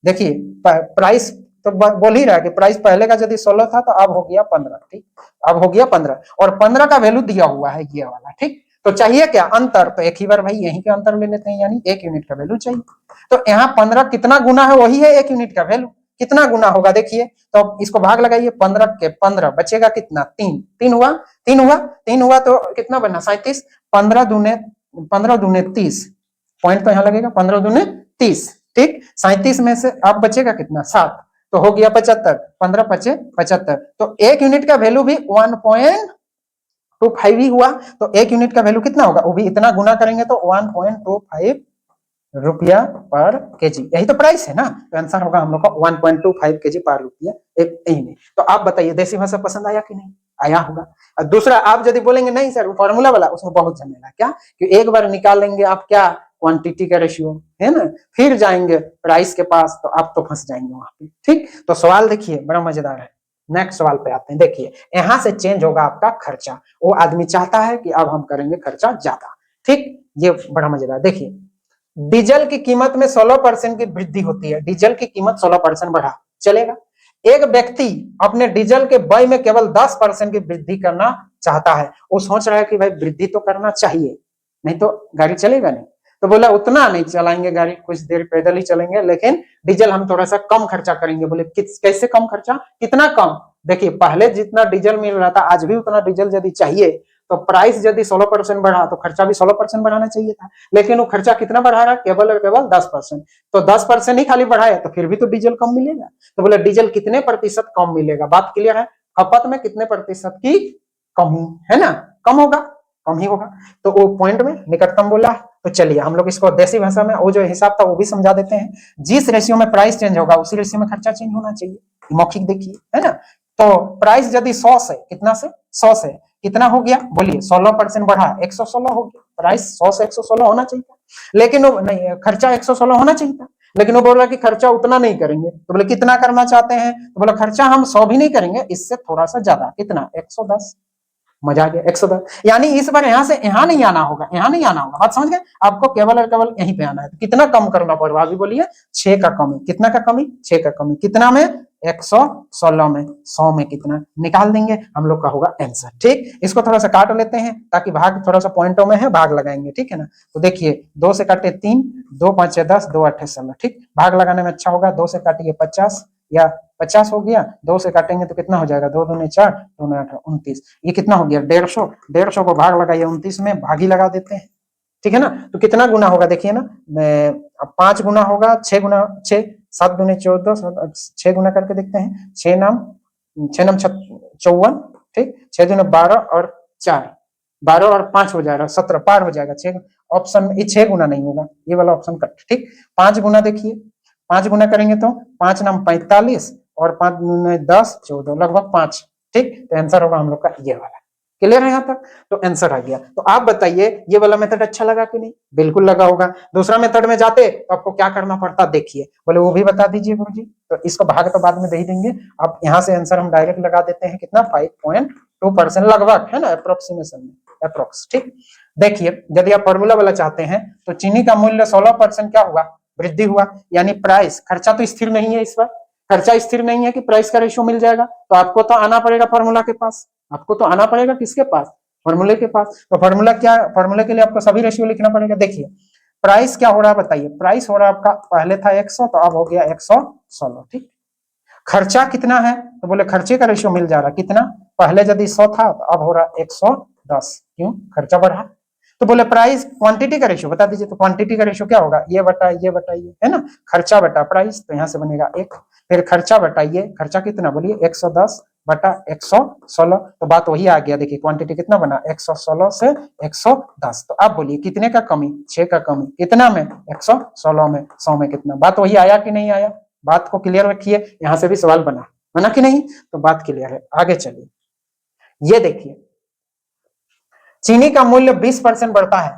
देखिए प्राइस तो बोल ही रहा है कि प्राइस पहले का यदि 16 था तो अब हो गया 15, ठीक, अब हो गया 15, और 15 का वैल्यू दिया हुआ है ये वाला, ठीक। तो चाहिए क्या, अंतर, तो एक ही बार भाई यहीं के अंतर ले लेते हैं, यानी 1 यूनिट का वैल्यू चाहिए। तो यहाँ 15 कितना गुना है, वही है 1 यूनिट का वैल्यू, कितना गुना होगा देखिए, तो इसको भाग लगाइए, 15 के 15 बचेगा कितना, 3, 3 हुआ, 3 हुआ, 3 हुआ तो कितना बना 37, 15 दूने 30, पॉइंट तो यहाँ लगेगा, 15 दूने 30, ठीक। 37 में से अब बचेगा कितना, 7, तो हो गया 75, 15 5 75, तो 1 यूनिट का वैल्यू भी 1.25 ही हुआ। तो 1 यूनिट का वैल्यू कितना होगा, वो भी इतना गुना करेंगे तो 1.25 रुपया पर केजी, यही तो प्राइस है ना। तो आंसर होगा हम लोग का 1.25 केजी पर रुपया एक यूनिट। तो आप बताइए देसी भाषा पसंद आया कि नहीं, आया होगा। और दूसरा, आप यदि बोलेंगे नहीं सर फॉर्मूला वाला, उसमें बहुत झमेला, क्या कि एक बार निकाल लेंगे आप क्या, क्वांटिटी का रेशियो है ना, फिर जाएंगे प्राइस के पास, तो आप तो फंस जाएंगे वहां पे, ठीक। तो सवाल देखिए बड़ा मजेदार है, नेक्स्ट सवाल पे आते हैं। देखिए यहां से चेंज होगा आपका खर्चा, वो आदमी चाहता है कि अब हम करेंगे खर्चा ज्यादा, ठीक। ये बड़ा मजेदार, देखिए डीजल की कीमत में 16% की वृद्धि होती है, डीजल की कीमत 16% बढ़ा, चलेगा। एक व्यक्ति अपने डीजल के व्यय में केवल 10% की वृद्धि करना चाहता है, वो सोच रहा है कि भाई वृद्धि तो करना चाहिए, नहीं तो गाड़ी चलेगा नहीं। तो बोला उतना नहीं चलाएंगे गाड़ी, कुछ देर पैदल ही चलेंगे, लेकिन डीजल हम थोड़ा सा कम खर्चा करेंगे। बोले कैसे कम खर्चा, कितना कम, देखिए पहले जितना डीजल मिल रहा था आज भी उतना डीजल यदि चाहिए, तो प्राइस यदि 16% बढ़ा तो खर्चा भी 16% बढ़ाना चाहिए था, लेकिन वो खर्चा कितना बढ़ा रहा है, केवल और केवल 10%। तो 10% ही खाली बढ़ाया तो फिर भी तो डीजल कम मिलेगा। तो बोले डीजल कितने प्रतिशत कम मिलेगा, बात क्लियर है, खपत में कितने प्रतिशत की कमी है ना, कम होगा, कम ही होगा। तो वो पॉइंट में निकटतम बोला। तो चलिए हम लोग इसको देसी भाषा में वो जो हिसाब था वो भी समझा देते हैं। जिस रेशियो में प्राइस चेंज होगा उसी रेशियो में खर्चा चेंज होना चाहिए, मौखिक देखिए है ना। तो प्राइस यदि 100 से, कितना से 100 से कितना हो गया बोलिए, 16% बढ़ा, 116 हो गया, प्राइस 100 से 116 होना चाहिए था, लेकिन वो नहीं, खर्चा 116 होना चाहिए था, लेकिन वो बोल रहा है कि खर्चा उतना नहीं करेंगे। तो बोले कितना करना चाहते हैं, तो बोला खर्चा हम 100 भी नहीं करेंगे, इससे थोड़ा सा ज्यादा, कितना 110, मजा आ गया 110। यानी इस बार यहाँ से यहाँ नहीं आना होगा, यहाँ नहीं आना होगा, बात समझ गए, आपको केवल और केवल यहीं पे आना है। तो कितना कम करना पड़ेगा अभी बोलिए, 6 का कमी, कितना का कमी, 6 का कमी, कितना में 116 में, 100 में कितना निकाल देंगे, हम लोग का होगा आंसर, ठीक। इसको थोड़ा सा काट लेते हैं ताकि भाग थोड़ा सा पॉइंटों में है, भाग लगाएंगे, ठीक है ना। तो देखिए 2 से काटे 3, 2 5 10, 2 8 16, ठीक। भाग लगाने में अच्छा होगा, 2 से काटिए 50 या 50 हो गया, 2 से काटेंगे तो कितना हो जाएगा, 2 दूने 4, 2 9 8 29, ये कितना हो गया 150, 150 को भाग लगाइए 29 में, भागी लगा देते हैं, ठीक है ना। तो कितना गुना होगा देखिए ना, 5 गुना होगा, 6 गुना 6, 7 दूने 14, 6 गुना करके देखते हैं, 6 नाम 54, ठीक, 6 दूने 12 और 4, 12 और 5 हो जाएगा 17, पार हो जाएगा 6 ऑप्शन, ये 6 गुना नहीं होगा, ये वाला ऑप्शन कट, ठीक। 5 गुना देखिए, 5 गुना करेंगे तो 5 नाम 45 और 5 10 14, लगभग 5, ठीक। तो आंसर होगा हम लोग का ये वाला, क्लियर है यहाँ तक, तो आंसर आ गया। तो आप बताइए ये वाला मेथड अच्छा लगा कि नहीं, बिल्कुल लगा होगा। दूसरा मेथड में जाते तो आपको क्या करना पड़ता देखिए, बोले वो भी बता दीजिए गुरुजी। तो इसको भाग तो बाद में दे ही देंगे, अब यहाँ से आंसर हम डायरेक्ट लगा देते हैं, कितना 5.2% लगभग है ना, अप्रोक्सीमेशन में, अप्रोक्स, ठीक। देखिए यदि आप फॉर्मूला वाला चाहते हैं तो चीनी का मूल्य 16% क्या हुआ, वृद्धि हुआ, यानी प्राइस, खर्चा तो स्थिर नहीं है, इस बार खर्चा स्थिर नहीं है कि प्राइस का रेशियो मिल जाएगा, तो आपको तो आना पड़ेगा फॉर्मूला के पास, आपको तो आना पड़ेगा किसके पास, फॉर्मूले के पास। तो फॉर्मूला क्या, फॉर्मूले के लिए आपको सभी रेशियो लिखना पड़ेगा। देखिए प्राइस क्या हो रहा है बताइए, प्राइस हो रहा है आपका, पहले था 100 तो अब हो गया 116, ठीक। खर्चा कितना है, तो बोले खर्चे का रेशियो मिल जा रहा कितना, पहले यदि 100 था तो अब हो रहा 110, क्यों, खर्चा बढ़ा। तो बोले प्राइस क्वांटिटी का रेशियो बता दीजिए, तो क्वांटिटी का रेशियो क्या होगा, ये बटा ये है ना, खर्चा बटा प्राइस, तो यहाँ से बनेगा 1, फिर खर्चा बटा ये, खर्चा कितना बोलिए 110 बटा 116, तो बात वही आ गया, देखिए क्वांटिटी कितना बना 116 से 110, तो आप बोलिए कितने का कमी, 6 का कमी, कितना में 116 में, 100 में कितना, बात वही आया कि नहीं आया, बात को क्लियर रखिए, यहाँ से भी सवाल बना कि नहीं, तो बात क्लियर है, आगे चलिए। ये देखिए चीनी का मूल्य 20% बढ़ता है,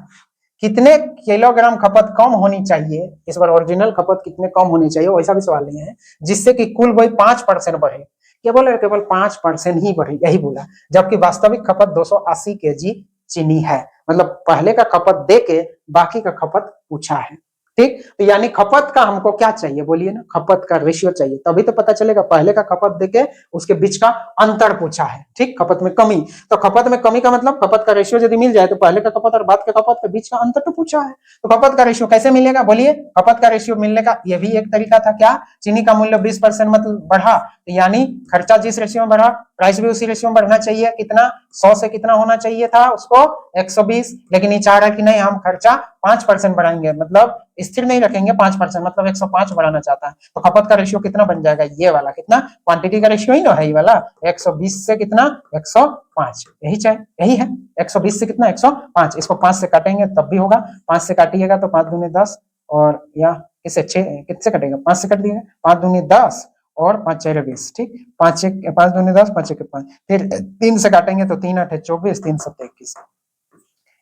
कितने किलोग्राम खपत कम होनी चाहिए, इस बार ओरिजिनल खपत कितने कम होनी चाहिए, वैसा भी सवाल नहीं है, जिससे कि कुल वही 5% बढ़े, केवल 5% ही बढ़े, यही बोला, जबकि वास्तविक खपत 280 केजी चीनी है, मतलब पहले का खपत दे के बाकी का खपत पूछा है, ठीक। तो यानी खपत का हमको क्या चाहिए बोलिए ना, खपत का रेशियो चाहिए, तभी तो पता चलेगा, पहले का खपत देके उसके बीच का अंतर पूछा है, ठीक, खपत में कमी, तो खपत में कमी का मतलब खपत का रेशियो यदि मिल जाए तो पहले का खपत और बाद के खपत के बीच का अंतर तो पूछा है, तो खपत का रेशियो कैसे मिलेगा बोलिए, खपत का रेशियो मिलने का ये भी एक तरीका था, क्या, चीनी का मूल्य 20% मतलब बढ़ा, तो यानी खर्चा जिस रेशियो में बढ़ा प्राइस भी उसी रेशियो में बढ़ना चाहिए, कितना 100 से कितना होना चाहिए था उसको 120, लेकिन ये चाह रहा है कि नहीं हम खर्चा 5% बढ़ाएंगे, मतलब स्थिर नहीं रखेंगे 5%, मतलब 105 बढ़ाना चाहता है, तो खपत का रेशियो कितना बन जाएगा, ये वाला कितना, क्वांटिटी का रेशियो ही ना है ये वाला, 120 से कितना 105, यही है 120 से कितना 105, इसको 5 से काटेंगे तब भी होगा, 5 से काटिएगा तो 5 दूनी 10, और या किससे 6 किससे कटेगा, 5 से कट दिएगा, 5 दूनी 10 और 5 4 20, ठीक, 5 दूनी 10 5 1 5, फिर 3 से काटेंगे तो 3 8 24, 3 7 21,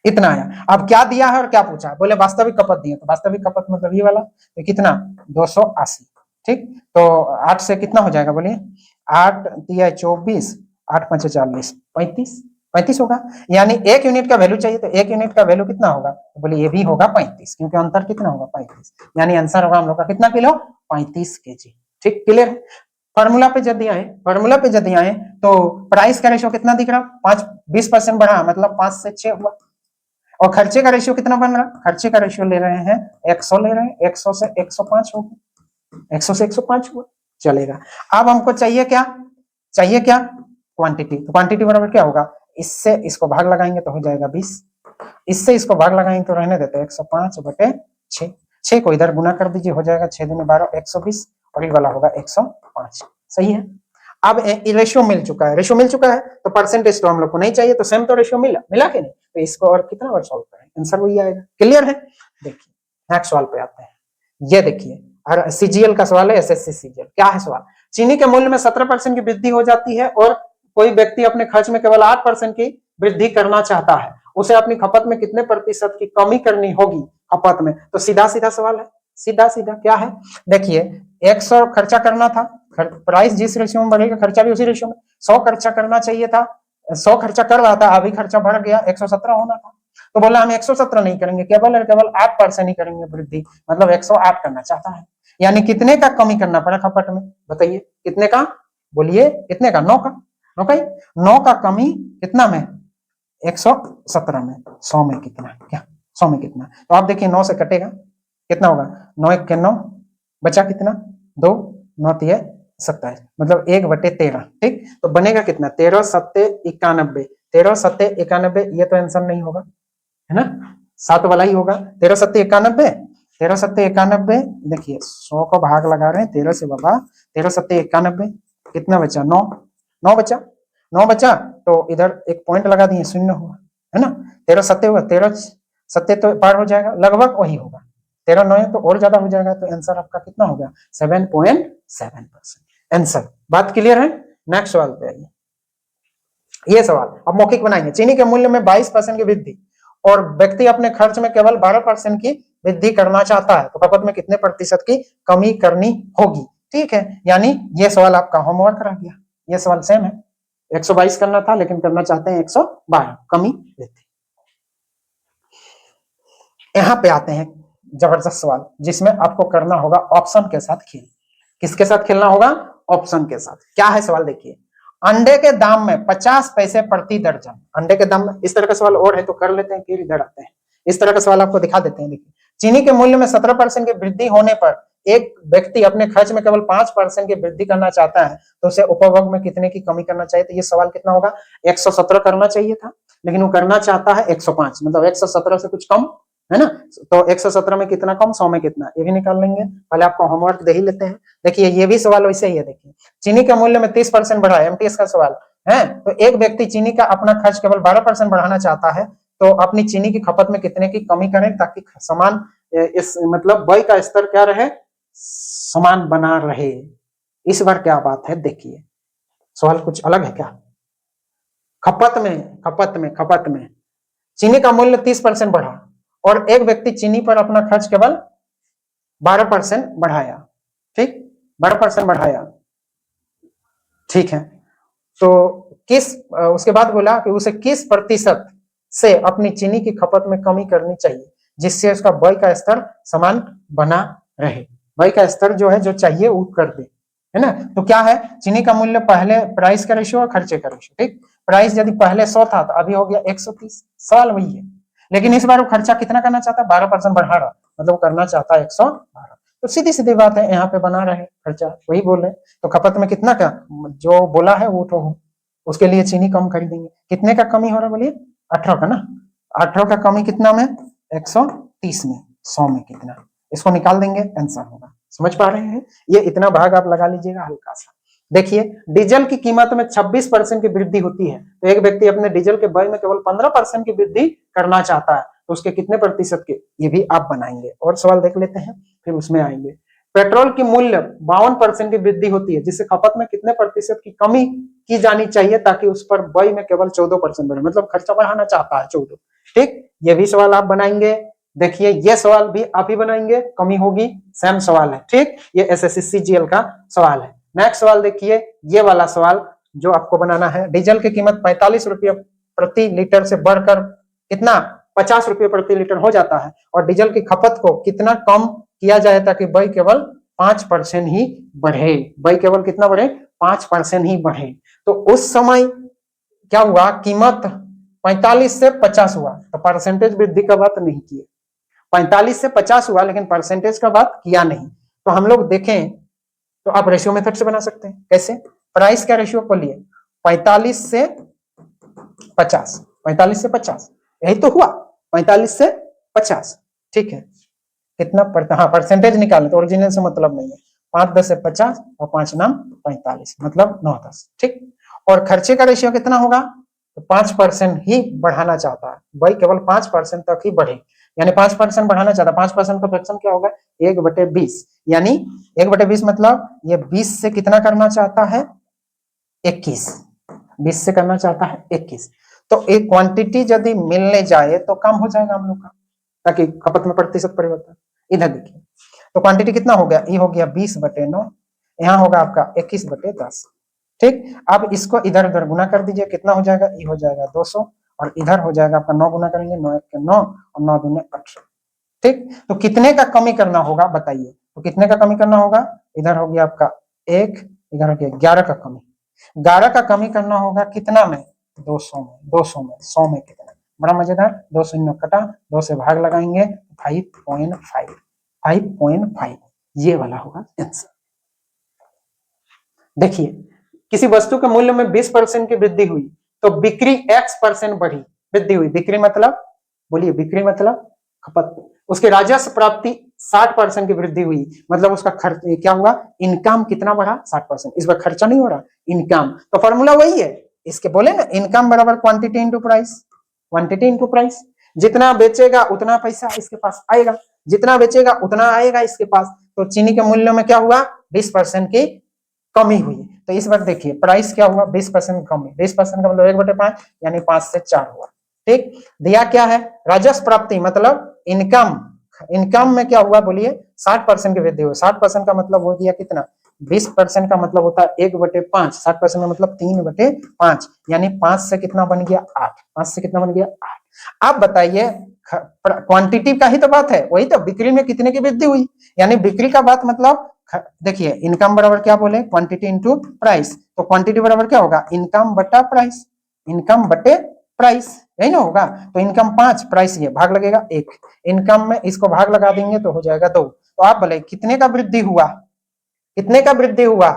इतना आया। अब क्या दिया है और क्या पूछा है, बोले वास्तविक खपत दिया, तो वास्तविक खपत मतलब ये वाला, तो कितना 280, ठीक, तो 8 से कितना हो जाएगा बोलिए, 8 दिया 24, 8 5 40, 35 होगा, यानी 1 यूनिट का वैल्यू चाहिए, तो 1 यूनिट का वैल्यू कितना होगा, तो बोले ये भी होगा 35, क्योंकि अंतर कितना होगा 35, यानी आंसर होगा हम लोग का कितना किलो 35 केजी, ठीक, क्लियर है। फॉर्मूला पे यदि आए तो प्राइस का रेशियो कितना दिख रहा, 20% बढ़ा मतलब 5 से 6 हुआ, और खर्चे का रेशियो कितना बन रहा, खर्चे का रेशियो ले रहे हैं 100 ले रहे हैं, 100 से 105 हो गया, 100 से 105 हुआ, चलेगा। अब हमको चाहिए क्या क्वांटिटी, तो क्वांटिटी बराबर क्या होगा, इससे इसको भाग लगाएंगे तो हो जाएगा 20, इससे इसको भाग लगाएंगे तो रहने देते हैं 105 बटे 6 को इधर गुना कर दीजिए, हो जाएगा 6 दूनी 12 120, और ये वाला होगा 105, सही है। अब रेशियो मिल चुका है, तो परसेंटेज तो हम लोग को नहीं चाहिए, तो सेम तो रेशियो मिला कि नहीं, तो इसको और कितना बार सॉल्व करें, आंसर वही आएगा, क्लियर है। देखिए नेक्स्ट सवाल पे आते हैं, ये देखिए और सीजीएल का सवाल है, एसएससी सीजीएल, क्या है सवाल, चीनी के मूल्य में 17% की वृद्धि हो जाती है और कोई व्यक्ति अपने खर्च में केवल 8% की वृद्धि करना चाहता है, उसे अपनी खपत में कितने प्रतिशत की कमी करनी होगी खपत में, तो सीधा सवाल है, सीधा क्या है, देखिए 100 खर्चा करना था, प्राइस जिस रेशियो में बढ़ेगा खर्चा भी उसी रेशियो में, 100 खर्चा करना चाहिए था, 100 खर्चा कर रहा था, अभी खर्चा बढ़ गया 117 होना था, तो बोला हम 117 नहीं करेंगे, केवल 8% ही करेंगे वृद्धि, मतलब 108 करना चाहता है, यानी कितने का कमी करना पड़ा खपत में, बताइए कितने का, बोलिए कितने का, 9 का, 9 का कमी कितना में 117 में, 100 में कितना, क्या 100 में कितना, तो आप देखिए 9 से कटेगा कितना होगा, 9 1 के 9 बचा कितना 2, 9 3 27, मतलब 1/13, ठीक, तो बनेगा कितना 13 7 91, 13 7 91, ये तो आंसर नहीं होगा, है ना, 7 वाला ही होगा, 13 7 91, 13 7 91, देखिए 100 को भाग लगा रहे हैं 13 से बाबा, 13 7 91, कितना बचा 9 बचा, तो इधर एक पॉइंट लगा दिए, 0 हुआ, है ना, 13 7 हुआ, 13 7 तो पार हो जाएगा, लगभग वही होगा, 13 9 तो और ज्यादा हो जाएगा, तो आंसर आपका कितना हो गया 7.7%, आंसर, बात क्लियर है। नेक्स्ट सवाल पे आइए, ये सवाल अब मौखिक बनाएंगे, चीनी के मूल्य में 22% की वृद्धि और व्यक्ति अपने खर्च में केवल 12% की वृद्धि करना चाहता है, तो खपत में कितने प्रतिशत की कमी करनी होगी, ठीक है, यानी ये सवाल आपका होमवर्क रह गया, ये सवाल सेम है, 122 करना था लेकिन करना चाहते हैं 112, कमी वृद्धि। यहां पे आते हैं जबरदस्त सवाल, जिसमें आपको करना होगा ऑप्शन के साथ खेल, किसके साथ खेलना होगा, ऑप्शन के साथ। क्या है सवाल देखिए, अंडे के दाम में 50 पैसे प्रति दर्जन, अंडे के दाम में, इस तरह का सवाल और है तो कर लेते हैं, फिर इधर आते हैं, इस तरह का सवाल आपको दिखा देते हैं। देखिए चीनी के मूल्य में 17% की वृद्धि होने पर एक व्यक्ति अपने खर्च में केवल 5% की वृद्धि करना चाहता है तो उसे उपभोग में कितने की कमी करना चाहिए? तो ये सवाल कितना होगा? 117 करना चाहिए था, लेकिन वो करना चाहता है 105, मतलब 117 से कुछ कम, है ना। तो 117 में कितना कम, 100 में कितना, ये भी निकाल लेंगे। पहले आपको होमवर्क दे ही लेते हैं। देखिए ये भी सवाल वैसे ही है। देखिए चीनी के मूल्य में 30% बढ़ा, एमटीएस का सवाल है। तो एक व्यक्ति चीनी का अपना खर्च केवल 12% बढ़ाना चाहता है तो अपनी चीनी की खपत में कितने की कमी करें ताकि समान इस मतलब व्यय का स्तर क्या रहे, समान बना रहे। इस बार क्या बात है, देखिए सवाल कुछ अलग है क्या। खपत में चीनी का मूल्य 30% बढ़ा और एक व्यक्ति चीनी पर अपना खर्च केवल 12% बढ़ाया, ठीक, 12% बढ़ाया, ठीक है। तो किस उसके बाद बोला कि उसे किस प्रतिशत से अपनी चीनी की खपत में कमी करनी चाहिए जिससे उसका व्यय का स्तर समान बना रहे। व्यय का स्तर जो है जो चाहिए वो कर दे, है ना। तो क्या है, चीनी का मूल्य पहले प्राइस का रेशियो और खर्चे का रेशियो, ठीक। प्राइस यदि पहले 100 था तो अभी हो गया 130, सवाल वही है। लेकिन इस बार वो खर्चा कितना करना चाहता है, 12% बढ़ा रहा, मतलब वो करना चाहता है 112। तो सीधी सीधी बात है, यहाँ पे बना रहे खर्चा, वही बोल रहे। तो खपत में कितना का जो बोला है वो तो उसके लिए चीनी कम खरीदेंगे। कितने का कमी हो रहा है बोलिए, 18 का ना। 18 का कमी कितना में, 130 में, 100 में कितना, इसको निकाल देंगे, आंसर होगा। समझ पा रहे हैं, ये इतना भाग आप लगा लीजिएगा हल्का सा। देखिए डीजल की कीमत में 26% की वृद्धि होती है तो एक व्यक्ति अपने डीजल के व्यय में केवल 15% की वृद्धि करना चाहता है तो उसके कितने प्रतिशत के, ये भी आप बनाएंगे। और सवाल देख लेते हैं फिर उसमें आएंगे। पेट्रोल की मूल्य 52% की वृद्धि होती है जिससे खपत में कितने प्रतिशत की कमी की जानी चाहिए ताकि उस पर व्यय में केवल 14% बढ़े, मतलब खर्चा बढ़ाना चाहता है 14, ठीक। ये भी सवाल आप बनाएंगे। देखिए ये सवाल भी आप ही बनाएंगे, कमी होगी, सेम सवाल है, ठीक। ये एसएससी सीजीएल का सवाल है। नेक्स्ट सवाल देखिए, ये वाला सवाल जो आपको बनाना है। डीजल की कीमत 45 रुपये प्रति लीटर से बढ़कर कितना, 50 रुपये प्रति लीटर हो जाता है और डीजल की खपत को कितना कम किया जाए ताकि व्यय केवल 5% ही बढ़े। व्यय केवल कितना बढ़े, 5% ही बढ़े। तो उस समय क्या हुआ, कीमत 45 से 50 हुआ तो परसेंटेज वृद्धि का बात नहीं किए। 45 से 50 हुआ लेकिन परसेंटेज का बात किया नहीं। तो हम लोग देखें तो आप रेशियो मेथड से बना सकते हैं। कैसे, प्राइस का रेशियो को लिए 45 से 50, 45 से 50, यही तो हुआ, 45 से 50, ठीक है। कितना हाँ परसेंटेज निकालें तो ओरिजिनल से मतलब नहीं है। 5 10 से 50 और 5 नाम 45, मतलब 9 10, ठीक। और खर्चे का रेशियो कितना होगा, तो 5% ही बढ़ाना चाहता है, वही केवल 5% तक ही बढ़े, यानी 5% बढ़ाना चाहता है। 5% का फ्रैक्शन क्या होगा, 1/20, यानी 1/20 मतलब ये 20 से कितना करना चाहता है, 21, 20 से करना चाहता है 21। तो एक क्वांटिटी यदि मिलने जाए तो कम हो जाएगा हम लोग का, ताकि खपत में प्रतिशत परिवर्तन। इधर देखिए तो क्वांटिटी कितना हो गया, ये हो गया 20/9, यहाँ होगा आपका 21/10, ठीक। अब इसको इधर उधर गुना कर दीजिए, कितना हो जाएगा, ये हो जाएगा 200 और इधर हो जाएगा आपका 9 गुना करेंगे, 9 1 के 9 और 9 दूने 18, ठीक। तो कितने का कमी करना होगा बताइए, तो कितने का कमी करना होगा, इधर हो गया आपका 1, इधर हो गया 11 का कमी, 11 का कमी करना होगा कितना में, 200 में, 200 में, 100 में कितना, बड़ा मजेदार। 2 शून्य कटा, 2 से भाग लगाएंगे 5.5, 5.5, ये वाला होगा आंसर। देखिए किसी वस्तु के मूल्य में 20% की वृद्धि हुई तो बिक्री X% बढ़ी, वृद्धि हुई, बिक्री मतलब बोलिए, बिक्री मतलब खपत, उसके राजस्व प्राप्ति 60% की वृद्धि हुई, मतलब उसका खर्च क्या हुआ, इनकम कितना बढ़ा, 60%। इस बार खर्चा नहीं हो रहा, इनकम। तो फॉर्मूला वही है, इसके बोले ना, इनकम बराबर quantity into price, quantity into price. जितना बेचेगा उतना पैसा इसके पास आएगा, जितना बेचेगा उतना आएगा इसके पास। तो चीनी के मूल्य में क्या हुआ, 20% की कमी हुई। तो इस बार देखिए प्राइस क्या हुआ, 20% कमी, 20% का मतलब 1/5, यानी 5 से 4 हुआ, ठीक। दिया क्या है, राजस्व प्राप्ति मतलब इनकम, इनकम में क्या हुआ बोलिए, 60% की वृद्धि हुई। 60% का मतलब हो गया कितना, 20% का मतलब होता है 1/5, 60% का मतलब 3/5, यानी 5 से कितना बन गया, 8, 5 से कितना बन गया, 8। आप बताइए क्वांटिटी का ही तो बात है, वही तो, बिक्री में कितने की वृद्धि हुई, यानी बिक्री का बात मतलब देखिए इनकम बराबर क्या बोले, क्वांटिटी इनटू प्राइस। तो क्वांटिटी बराबर क्या होगा, इनकम बटा प्राइस, इनकम बटे प्राइस, यही ना होगा। तो इनकम 5, प्राइस ये, भाग लगेगा 1, इनकम में इसको भाग लगा देंगे तो हो जाएगा 2। तो आप बोले कितने का वृद्धि हुआ, कितने का वृद्धि हुआ,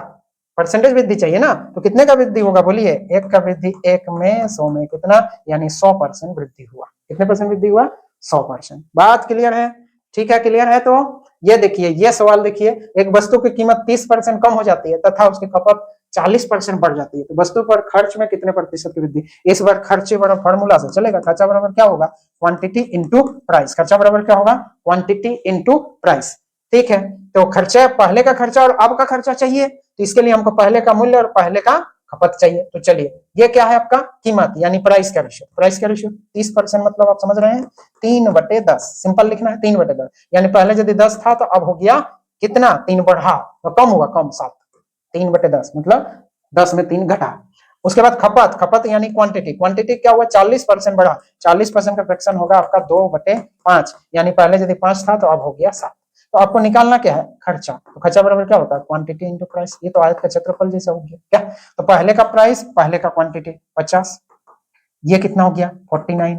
परसेंटेज वृद्धि चाहिए ना, तो कितने का वृद्धि होगा बोलिए, 1 का वृद्धि 1 में 100 में कितना, यानी 100% वृद्धि हुआ। कितने परसेंट वृद्धि हुआ, 100%। बात क्लियर है, ठीक है, क्लियर है। तो ये देखिए, ये सवाल देखिए, एक वस्तु की कीमत 30% कम हो जाती है तथा उसकी खपत 40% बढ़ जाती है, तो वस्तु पर खर्च में कितने प्रतिशत की वृद्धि। इस बार खर्चे बराबर फॉर्मूला से चलेगा, खर्चा बराबर क्या होगा, क्वांटिटी इंटू प्राइस। खर्चा बराबर क्या होगा, क्वांटिटी इंटू प्राइस। ठीक है, तो खर्चा, पहले का खर्चा और अब का खर्चा चाहिए, तो इसके लिए हमको पहले का मूल्य और पहले का खपत चाहिए। तो चलिए, ये क्या है आपका कीमत, यानी प्राइस का रेशियो। प्राइस का रेशियो 30% मतलब आप समझ रहे हैं 3/10, सिंपल लिखना है 3/10, यानी पहले यदि 10 था तो अब हो गया कितना, 3 बढ़ा, तो कम होगा, कम 7, 3/10 मतलब 10 में 3 घटा। उसके बाद खपत, खपत यानी क्वांटिटी, क्वांटिटी क्या हुआ, 40% बढ़ा, 40% का फ्रैक्शन होगा आपका 2/5, यानी पहले यदि 5 था तो अब हो गया 7। तो आपको निकालना क्या है, खर्चा। तो खर्चा बराबर क्या होता है, क्वांटिटी इंटू प्राइस। ये तो आयत का क्षेत्रफल जैसा हो गया क्या। तो पहले का प्राइस, पहले का क्वांटिटी 50, ये कितना हो गया 49।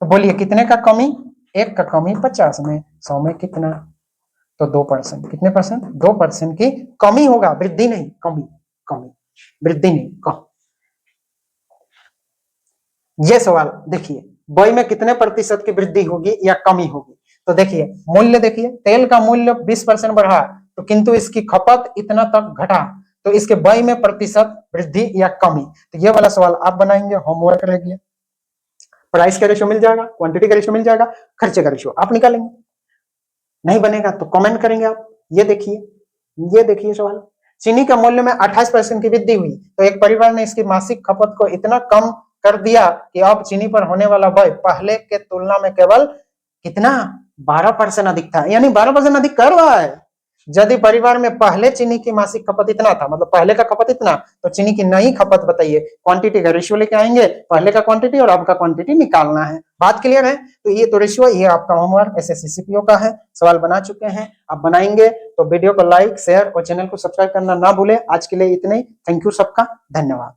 तो बोलिए कितने का कमी, 1 का कमी 50 में, 100 में कितना, तो 2%। कितने परसेंट, 2% की कमी होगा, वृद्धि नहीं, कमी, कमी, वृद्धि नहीं, कम। ये सवाल देखिए, बई में कितने प्रतिशत की वृद्धि होगी या कमी होगी। तो देखिए मूल्य, देखिए तेल का मूल्य 20% बढ़ा, तो किंतु इसकी खपत इतना तक घटा, तो इसके बई में प्रतिशत वृद्धि या कमी। तो ये वाला सवाल आप बनाएंगे, होमवर्क रह गया। प्राइस का रेशियो मिल जाएगा, क्वांटिटी का रेशियो मिल जाएगा, खर्चे का रेशियो आप निकालेंगे। नहीं बनेगा तो कमेंट करेंगे आप। ये देखिए, ये देखिए सवाल, चीनी का मूल्य में 28% की वृद्धि हुई, तो एक परिवार ने इसकी मासिक खपत को इतना कम कर दिया कि अब चीनी पर होने वाला व्यय पहले के तुलना में केवल कितना, 12% अधिक था, यानी 12% अधिक कर रहा है। यदि परिवार में पहले चीनी की मासिक खपत इतना था, मतलब पहले का खपत इतना, तो चीनी की नई खपत बताइए, क्वांटिटी का रेशियो लेके आएंगे, पहले का क्वांटिटी और अब का क्वांटिटी निकालना है। बात क्लियर है। तो ये तो रेशियो, ये आपका होमवर्क एसएससी सीपीओ का है, सवाल बना चुके हैं, आप बनाएंगे। तो वीडियो को लाइक, शेयर और चैनल को सब्सक्राइब करना ना भूले। आज के लिए इतने ही, थैंक यू सबका, धन्यवाद।